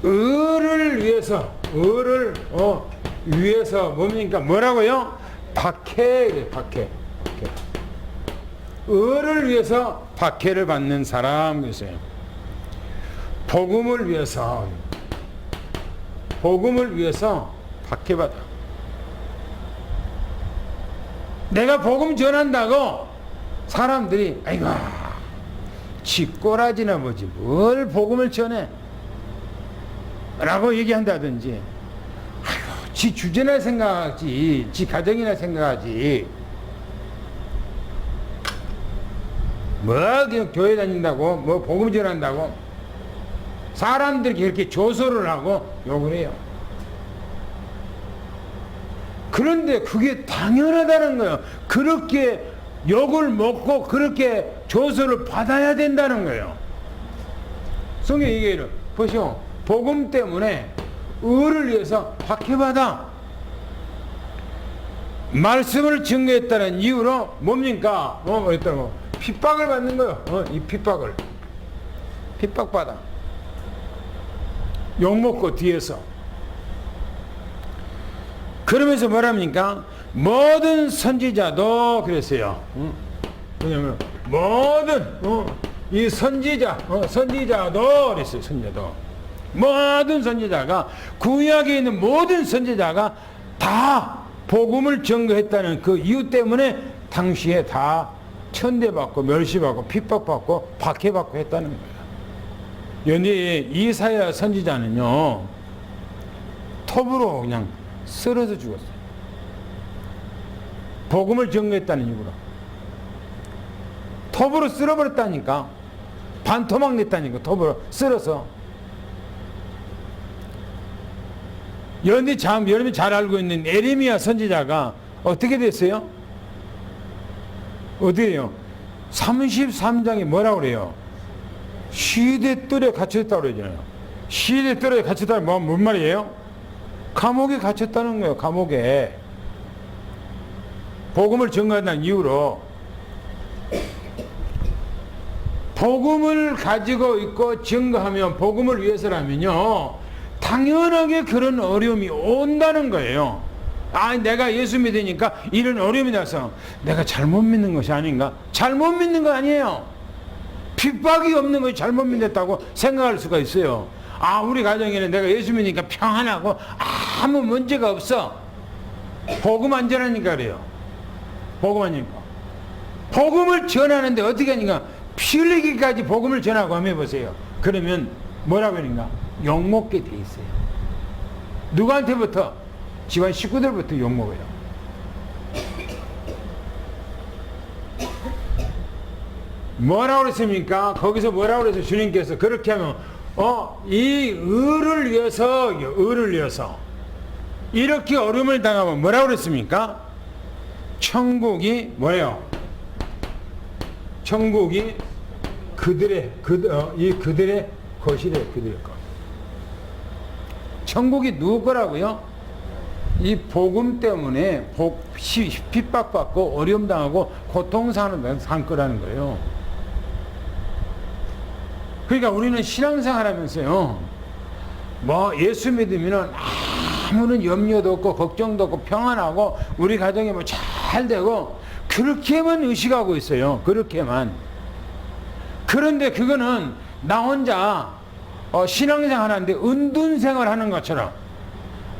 의를 위해서 위해서 뭡니까? 뭐라고요? 박해. 의를 위해서 박해를 받는 사람 그랬어요. 복음을 위해서 박해받아. 내가 복음 전한다고 사람들이 아이고 지 꼬라지나 뭐지 뭘 복음을 전해 라고 얘기한다든지 아이고 지 주제나 생각하지 지 가정이나 생각하지 뭐 그냥 교회 다닌다고 뭐 복음 전한다고 사람들이 이렇게 조소를 하고 욕을 해요. 그런데 그게 당연하다는 거예요. 그렇게 욕을 먹고 그렇게 조소를 받아야 된다는 거예요. 성경 얘기해요. 보시오. 복음 때문에 의를 위해서 박해받아. 말씀을 증거했다는 이유로 뭡니까? 뭐랬다고? 핍박을 받는 거예요. 이 핍박을. 핍박받아. 욕먹고 뒤에서. 그러면서 뭐랍니까? 모든 선지자도 그랬어요. 왜냐면 모든 이 선지자도 그랬어요. 선지자도 모든 선지자가 구약에 있는 모든 선지자가 다 복음을 증거했다는 그 이유 때문에 당시에 다 천대받고 멸시받고 핍박받고 박해받고 했다는 거예요. 연예 이사야 선지자는요 톱으로 그냥 쓰러져 죽었어요. 복음을 증거했다는 이유로 톱으로 쓸어버렸다니까. 반토막 냈다니까. 톱으로 쓸어서. 여러분이 잘 알고 있는 에레미야 선지자가 어떻게 됐어요? 어떻게 해요? 33장에 뭐라고 그래요? 시대뜰에 갇혀있다고 그러잖아요. 시대뜰에 갇혔다는 뭔 말이에요? 감옥에 갇혔다는 거예요. 감옥에. 복음을 증거한다는 이유로. 복음을 가지고 있고 증거하면, 복음을 위해서라면요, 당연하게 그런 어려움이 온다는 거예요. 아, 내가 예수 믿으니까 이런 어려움이 나서 내가 잘못 믿는 것이 아닌가? 잘못 믿는 거 아니에요. 핍박이 없는 것이 잘못 믿었다고 생각할 수가 있어요. 아, 우리 가정에는 내가 예수 믿으니까 평안하고 아무 문제가 없어. 복음 안 전하니까 그래요. 복음 안 전하니까. 복음을 전하는데 어떻게 하니까 피 흘리기까지 복음을 전하고 한번 해보세요. 그러면 뭐라고 하니까 욕먹게 돼 있어요. 누구한테부터? 집안 식구들부터 욕먹어요. 뭐라고 그랬습니까? 거기서 뭐라고 그래서 주님께서 그렇게 하면 이 의를 위해서 이렇게 어려움을 당하면 뭐라고 그랬습니까? 천국이 뭐예요? 천국이 그들의 것이래. 그들의 것. 천국이 누구 거라고요? 이 복음 때문에 핍박받고 어려움 당하고 고통사는 산 거라는 거예요. 그러니까 우리는 신앙생활 하면서요, 뭐 예수 믿으면은 아무런 염려도 없고 걱정도 없고 평안하고 우리 가정이 뭐 잘 되고 그렇게만 의식하고 있어요. 그렇게만. 그런데 그거는 나 혼자 신앙생활 하는데 은둔생활 하는 것처럼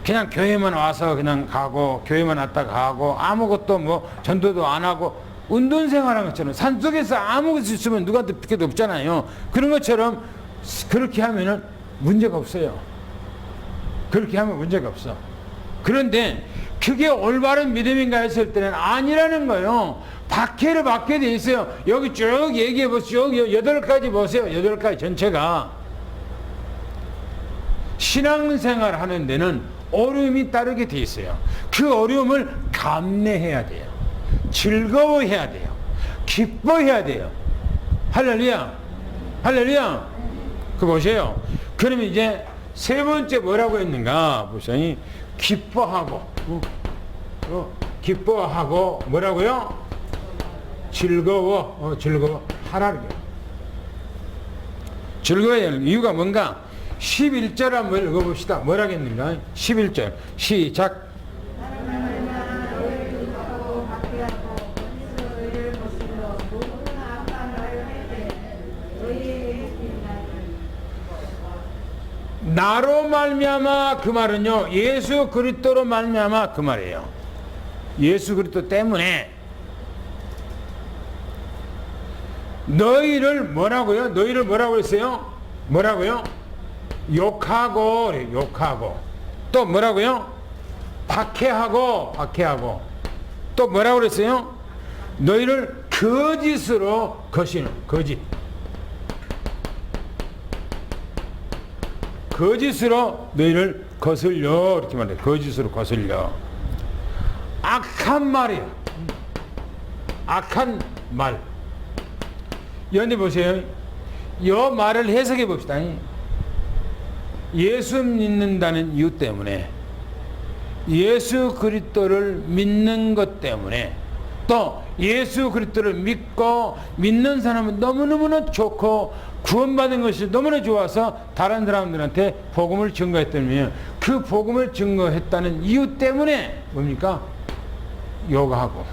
그냥 교회만 와서 그냥 가고 교회만 왔다 가고 아무것도 뭐 전도도 안 하고 은둔생활 하는 것처럼, 산속에서 아무것도 있으면 누구한테 피해도 없잖아요. 그런 것처럼 그렇게 하면은 문제가 없어요. 그렇게 하면 문제가 없어. 그런데 그게 올바른 믿음인가 했을 때는 아니라는 거예요. 박해를 받게 돼 있어요. 여기 쭉 얘기해 보세요. 쭉 8가지 보세요. 8가지 전체가. 신앙생활 하는 데는 어려움이 따르게 돼 있어요. 그 어려움을 감내해야 돼요. 즐거워해야 돼요. 기뻐해야 돼요. 할렐루야. 할렐루야. 그 보세요. 그러면 이제 세 번째 뭐라고 했는가 보세요. 기뻐하고 뭐라고요? 즐거워 하라는 거예요. 즐거워야 하는 이유가 뭔가? 11절 한번 읽어봅시다. 뭐라겠는가? 11절 시작. 나로 말미암아, 그 말은요, 예수 그리스도로 말미암아 그 말이에요. 예수 그리스도 때문에 너희를 뭐라고요? 너희를 뭐라고 했어요? 뭐라고요? 욕하고 또 뭐라고요? 박해하고 또 뭐라고 그랬어요? 너희를 거짓으로 거시는 거짓으로 너희를 거슬려, 이렇게 말해요. 거짓으로 거슬려. 악한 말이야. 악한 말. 연대 보세요. 이 말을 해석해 봅시다. 예수 믿는다는 이유 때문에, 예수 그리스도를 믿는 것 때문에, 또 예수 그리스도를 믿고 믿는 사람은 너무너무나 좋고 구원받은 것이 너무나 좋아서 다른 사람들한테 복음을 증거했다면, 그 복음을 증거했다는 이유 때문에 뭡니까? 욕하고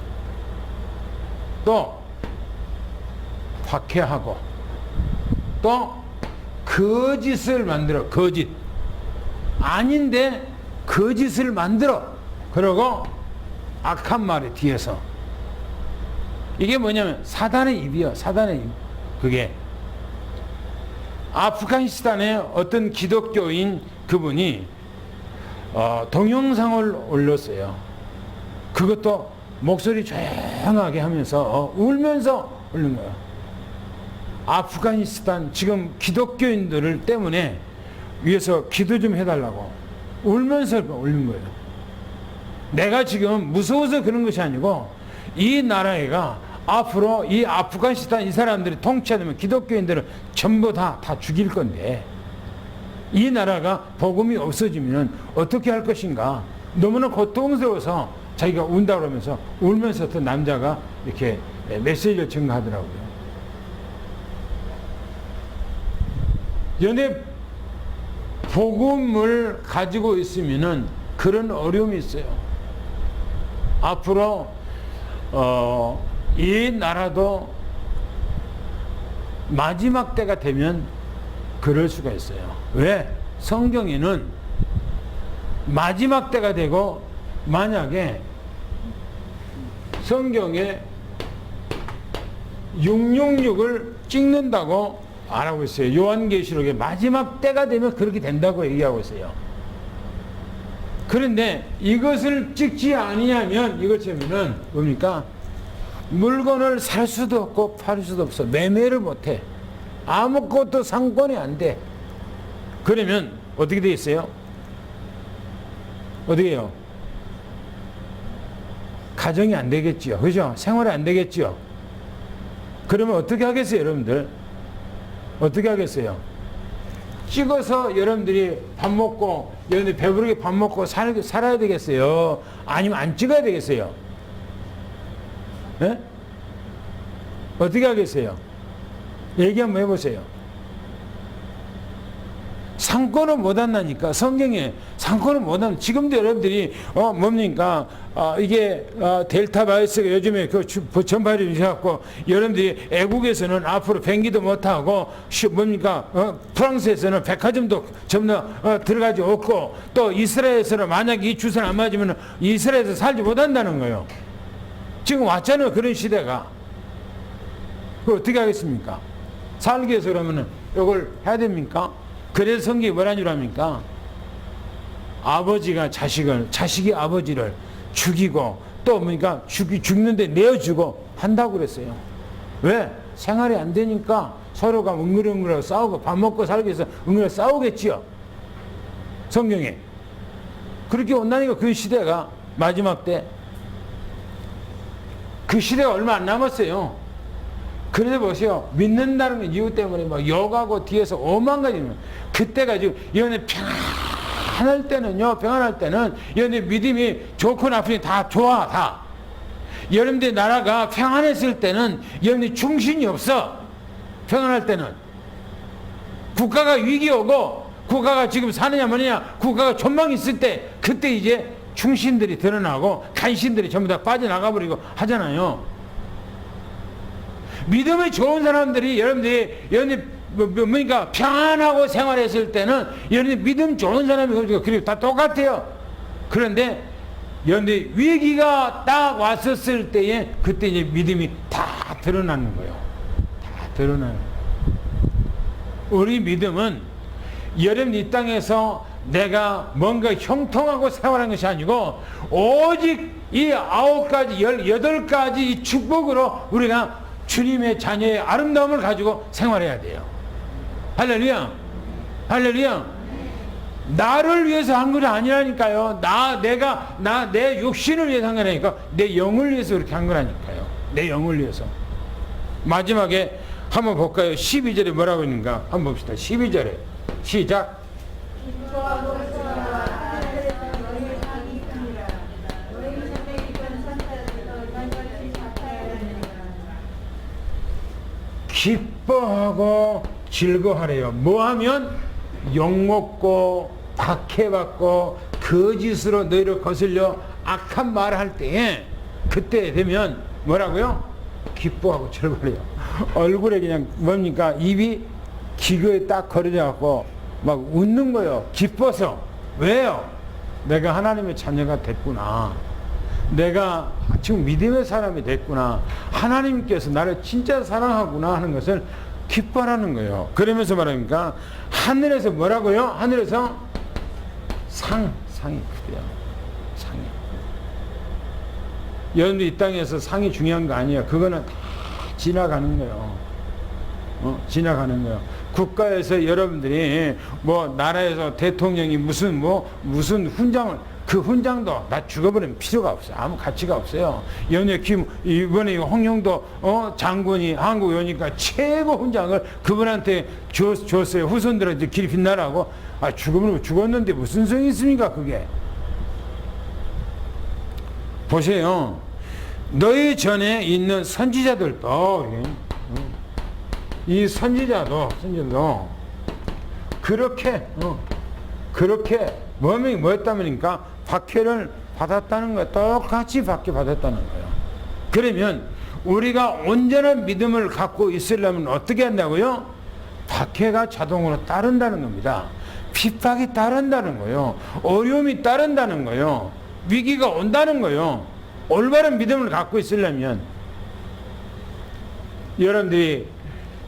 또 박해하고 또 거짓을 만들어. 거짓 아닌데 거짓을 만들어. 그러고 악한 말에 뒤에서. 이게 뭐냐면 사단의 입이요. 사단의 입. 그게 아프가니스탄의 어떤 기독교인 그분이 동영상을 올렸어요. 그것도 목소리 조용하게 하면서 울면서 올린 거예요. 아프가니스탄 지금 기독교인들을 때문에 위해서 기도 좀 해달라고 울면서 올린 거예요. 내가 지금 무서워서 그런 것이 아니고, 이 나라가 앞으로 이 아프가니스탄 이 사람들이 통치하면 기독교인들을 전부 다 죽일 건데, 이 나라가 복음이 없어지면 어떻게 할 것인가. 너무나 고통스러워서 자기가 운다 그러면서 울면서 또 남자가 이렇게 메시지를 전가하더라고요. 연애 복음을 가지고 있으면은 그런 어려움이 있어요. 앞으로 이 나라도 마지막 때가 되면 그럴 수가 있어요. 왜? 성경에는 마지막 때가 되고 만약에 성경에 666을 찍는다고 말하고 있어요. 요한계시록에 마지막 때가 되면 그렇게 된다고 얘기하고 있어요. 그런데 이것을 찍지 아니하면 이것이면은 뭡니까? 물건을 살 수도 없고 팔 수도 없어. 매매를 못해. 아무것도 상권이 안 돼. 그러면 어떻게 돼 있어요? 어떻게 해요? 가정이 안 되겠지요. 그죠? 생활이 안 되겠지요. 그러면 어떻게 하겠어요, 여러분들? 어떻게 하겠어요? 찍어서 여러분들이 밥 먹고, 여러분들이 배부르게 밥 먹고 살아야 되겠어요? 아니면 안 찍어야 되겠어요? 네? 어떻게 하겠어요? 얘기 한번 해보세요. 상권을 못 한다니까. 성경에 상권을 못 한다. 지금도 여러분들이 뭡니까? 이게 델타 바이러스가 요즘에 그 전파력이 있어갖고 여러분들이 애국에서는 앞으로 뱅기도 못하고 뭡니까? 프랑스에서는 백화점도 전부 들어가지 없고 또 이스라엘에서는 만약에 이 주사를 안 맞으면 이스라엘에서 살지 못한다는 거예요. 지금 왔잖아요. 그런 시대가. 그걸 어떻게 하겠습니까? 살기 위해서 그러면은 이걸 해야 됩니까? 그래서 성경이 뭐라는 줄 압니까? 아버지가 자식이 아버지를 죽이고 또 뭡니까? 죽는데 내어주고 한다고 그랬어요. 왜? 생활이 안 되니까 서로가 웅그렁웅그렁 싸우고 밥 먹고 살기 위해서 웅그렁 싸우겠지요. 성경에. 그렇게 온다니까 그 시대가 마지막 때. 그 시대가 얼마 안 남았어요. 그래서 보세요. 믿는다는 이유 때문에 막 욕하고 뒤에서 오만 가지. 그때가 지금 여러분의 평안할 때는요. 평안할 때는 여러분의 믿음이 좋고 나쁘니 다 좋아. 다. 여러분들 나라가 평안했을 때는 여러분이 충신이 없어. 평안할 때는. 국가가 위기 오고 국가가 지금 사느냐 뭐느냐 국가가 전망이 있을 때 그때 이제 충신들이 드러나고 간신들이 전부 다 빠져나가 버리고 하잖아요. 믿음이 좋은 사람들이 여러분들이 뭡니까 평안하고 생활했을 때는 여러분이 믿음 좋은 사람이 그리고 다 똑같아요. 그런데 여러분들이 위기가 딱 왔었을 때에 그때 이제 믿음이 다 드러나는 거예요. 다 드러나는 거예요. 우리 믿음은 여러분 이 땅에서 내가 뭔가 형통하고 생활한 것이 아니고 오직 이 9가지 18가지 이 축복으로 우리가 주님의 자녀의 아름다움을 가지고 생활해야 돼요. 할렐루야. 할렐루야. 나를 위해서 한 것이 아니라니까요. 내 육신을 위해서 한 거라니까. 내 영을 위해서 그렇게 한 거라니까요. 내 영을 위해서. 마지막에 한번 볼까요? 12절에 뭐라고 있는가? 한번 봅시다. 12절에. 시작. 기뻐하고 즐거워하래요. 뭐하면? 욕먹고 박해받고 거짓으로 너희를 거슬려 악한 말을 할 때에 그때 되면 뭐라고요? 기뻐하고 즐거워해요. 얼굴에 그냥 뭡니까? 입이 기거에 딱 걸어져 갖고 막 웃는 거예요. 기뻐서. 왜요? 내가 하나님의 자녀가 됐구나. 내가 지금 믿음의 사람이 됐구나. 하나님께서 나를 진짜 사랑하구나 하는 것을 기뻐하는 거예요. 그러면서 말합니까? 하늘에서 뭐라고요? 하늘에서 상이 크대요. 상이. 여러분들 이 땅에서 상이 중요한 거 아니에요. 그거는 다 지나가는 거예요. 지나가는 거예요. 국가에서 여러분들이 뭐 나라에서 대통령이 무슨 훈장을 그 훈장도 다 죽어버리면 필요가 없어요. 아무 가치가 없어요. 이번에 홍영도 장군이 한국에 오니까 최고 훈장을 그분한테 줬어요. 후손들한테 길이 빛나라고. 죽으면 죽었는데 무슨 성이 있습니까 그게? 보세요. 너희 전에 있는 선지자들도 이 선지자도 그렇게 뭐였다니까 박해를 받았다는 거예요. 똑같이 받았다는 거예요. 그러면 우리가 온전한 믿음을 갖고 있으려면 어떻게 한다고요? 박해가 자동으로 따른다는 겁니다. 핍박이 따른다는 거예요. 어려움이 따른다는 거예요. 위기가 온다는 거예요. 올바른 믿음을 갖고 있으려면 여러분들이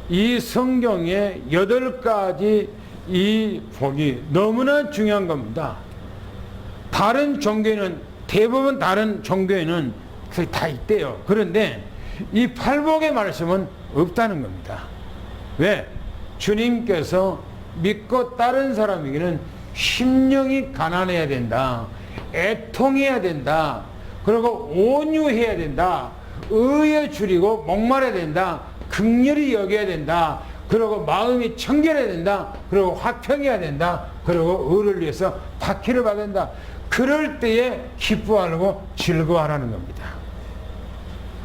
이 성경의 8가지 이 복이 너무나 중요한 겁니다. 다른 종교에는 대부분 다른 종교에는 그게 다 있대요. 그런데 이 팔복의 말씀은 없다는 겁니다. 왜? 주님께서 믿고 따른 사람에게는 심령이 가난해야 된다. 애통해야 된다. 그리고 온유해야 된다. 의에 줄이고 목말해야 된다. 긍휼히 여겨야 된다. 그리고 마음이 청결해야 된다. 그리고 화평해야 된다. 그리고 의를 위해서 박해를 받아야 된다. 그럴 때에 기뻐하고 즐거워하라는 겁니다.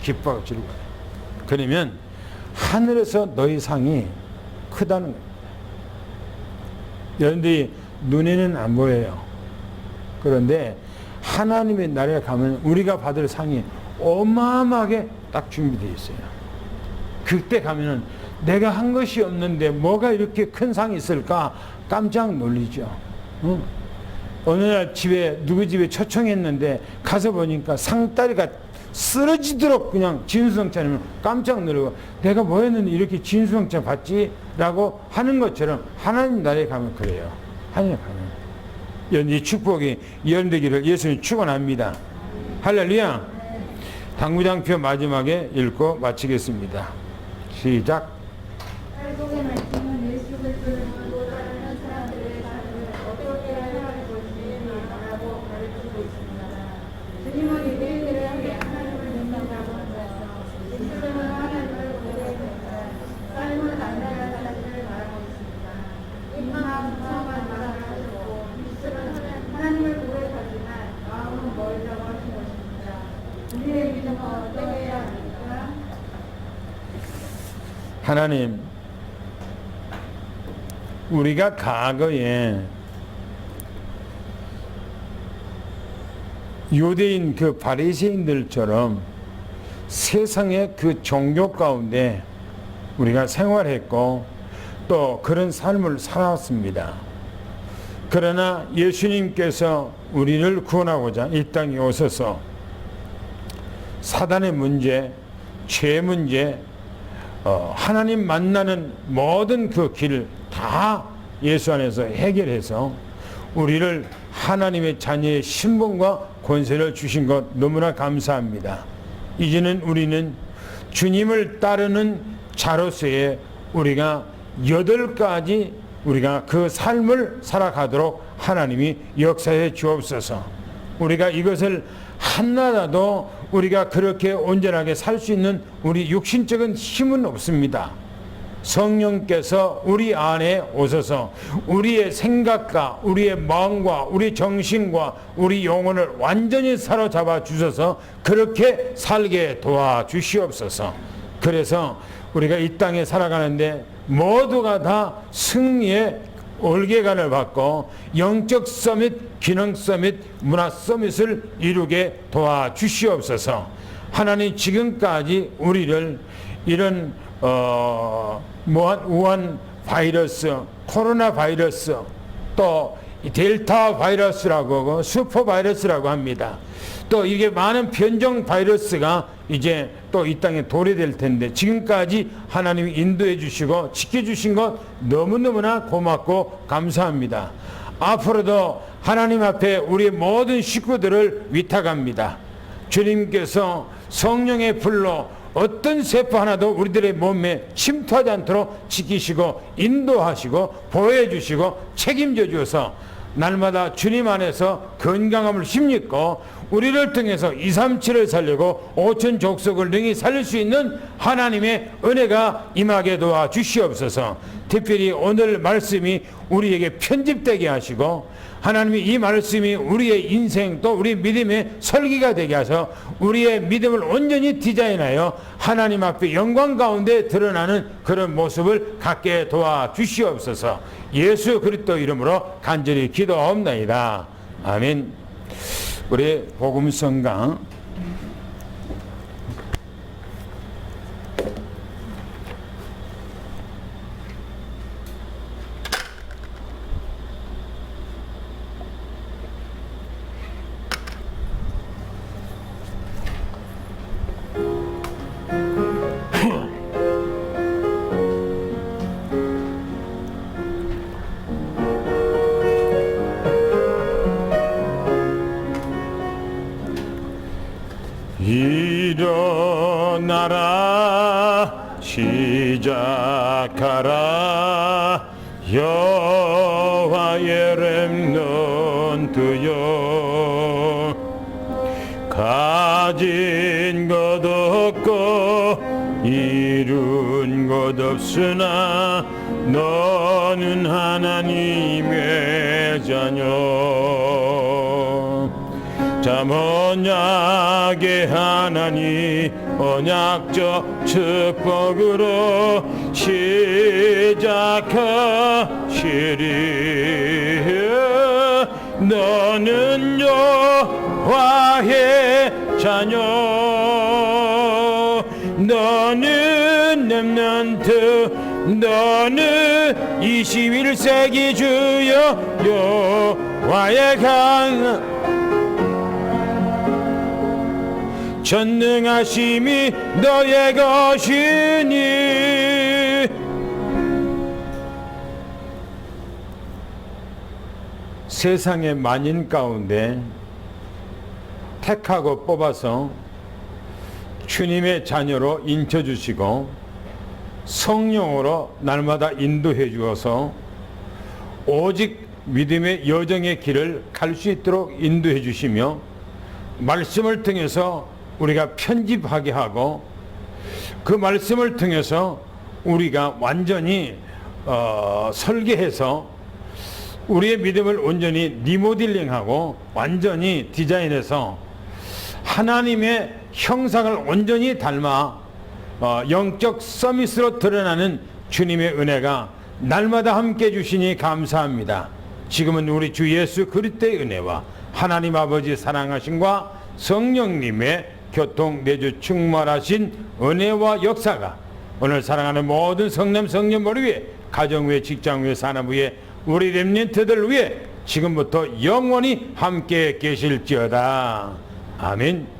기뻐하고 즐거워해. 그러면 하늘에서 너희 상이 크다는 겁니다. 여러분들이 눈에는 안 보여요. 그런데 하나님의 나라에 가면 우리가 받을 상이 어마어마하게 딱 준비되어 있어요. 그때 가면은 내가 한 것이 없는데 뭐가 이렇게 큰 상이 있을까 깜짝 놀리죠. 어느 날 누구 집에 초청했는데 가서 보니까 상다리가 쓰러지도록 그냥 진수성찬이면 깜짝 놀라고 내가 뭐 했는데 이렇게 진수성찬 받지? 라고 하는 것처럼 하나님 나라에 가면 그래요. 하나님 가면 이 축복이 연되기를 예수님 축원합니다. 할렐루야. 당구장표 마지막에 읽고 마치겠습니다. 시작. 하나님, 우리가 과거에 유대인 그 바리새인들처럼 세상의 그 종교 가운데 우리가 생활했고 또 그런 삶을 살아왔습니다. 그러나 예수님께서 우리를 구원하고자 이 땅에 오셔서 사단의 문제, 죄 문제, 하나님 만나는 모든 그 길을 다 예수 안에서 해결해서 우리를 하나님의 자녀의 신분과 권세를 주신 것 너무나 감사합니다. 이제는 우리는 주님을 따르는 자로서의 우리가 8가지 우리가 그 삶을 살아가도록 하나님이 역사해 주옵소서. 우리가 이것을 하나라도 우리가 그렇게 온전하게 살 수 있는 우리 육신적인 힘은 없습니다. 성령께서 우리 안에 오셔서 우리의 생각과 우리의 마음과 우리 정신과 우리 영혼을 완전히 사로잡아 주셔서 그렇게 살게 도와주시옵소서. 그래서 우리가 이 땅에 살아가는데 모두가 다 승리의 올개관을 받고 영적 서밋, 기능 서밋, 문화 서밋을 이루게 도와주시옵소서. 하나님 지금까지 우리를 이런 우한 바이러스, 코로나 바이러스, 또 델타 바이러스라고 하고 슈퍼 바이러스라고 합니다. 또 이게 많은 변종 바이러스가 이제 또 이 땅에 도래될 텐데 지금까지 하나님이 인도해 주시고 지켜주신 것 너무너무나 고맙고 감사합니다. 앞으로도 하나님 앞에 우리 모든 식구들을 위탁합니다. 주님께서 성령의 불로 어떤 세포 하나도 우리들의 몸에 침투하지 않도록 지키시고 인도하시고 보호해 주시고 책임져 주어서 날마다 주님 안에서 건강함을 힘입고 우리를 통해서 237을 살리고 5천 족속을 능히 살릴 수 있는 하나님의 은혜가 임하게 도와 주시옵소서. 특별히 오늘 말씀이 우리에게 편집되게 하시고 하나님이 이 말씀이 우리의 인생 또 우리 믿음의 설계가 되게 하셔 우리의 믿음을 온전히 디자인하여 하나님 앞에 영광 가운데 드러나는 그런 모습을 갖게 도와 주시옵소서. 예수 그리스도 이름으로 간절히 기도하옵나이다. 아멘. 우리 복음성강 일어나라 시작하라 여호와의 렘넌트여 가진 것 없고 이룬 것 없으나 너는 하나님의 자녀 참 언약의 하나님 언약적 축복으로 시작하시리 너는 여호와의 자녀 너는 렘넌트 너는 21세기 주여 여호와의 강 전능하심이 너의 것이니 세상의 만인 가운데 택하고 뽑아서 주님의 자녀로 인쳐주시고 성령으로 날마다 인도해 주어서 오직 믿음의 여정의 길을 갈 수 있도록 인도해 주시며 말씀을 통해서 우리가 편집하게 하고 그 말씀을 통해서 우리가 완전히 설계해서 우리의 믿음을 온전히 리모델링하고 완전히 디자인해서 하나님의 형상을 온전히 닮아 영적 서밋으로 드러나는 주님의 은혜가 날마다 함께 주시니 감사합니다. 지금은 우리 주 예수 그리스도의 은혜와 하나님 아버지 사랑하심과 성령님의 교통 내주 충만하신 은혜와 역사가 오늘 사랑하는 모든 성남 성녀머리 위에 가정 위에 직장 위에 산업 위에 우리 렘넌트들 위에 지금부터 영원히 함께 계실지어다. 아멘.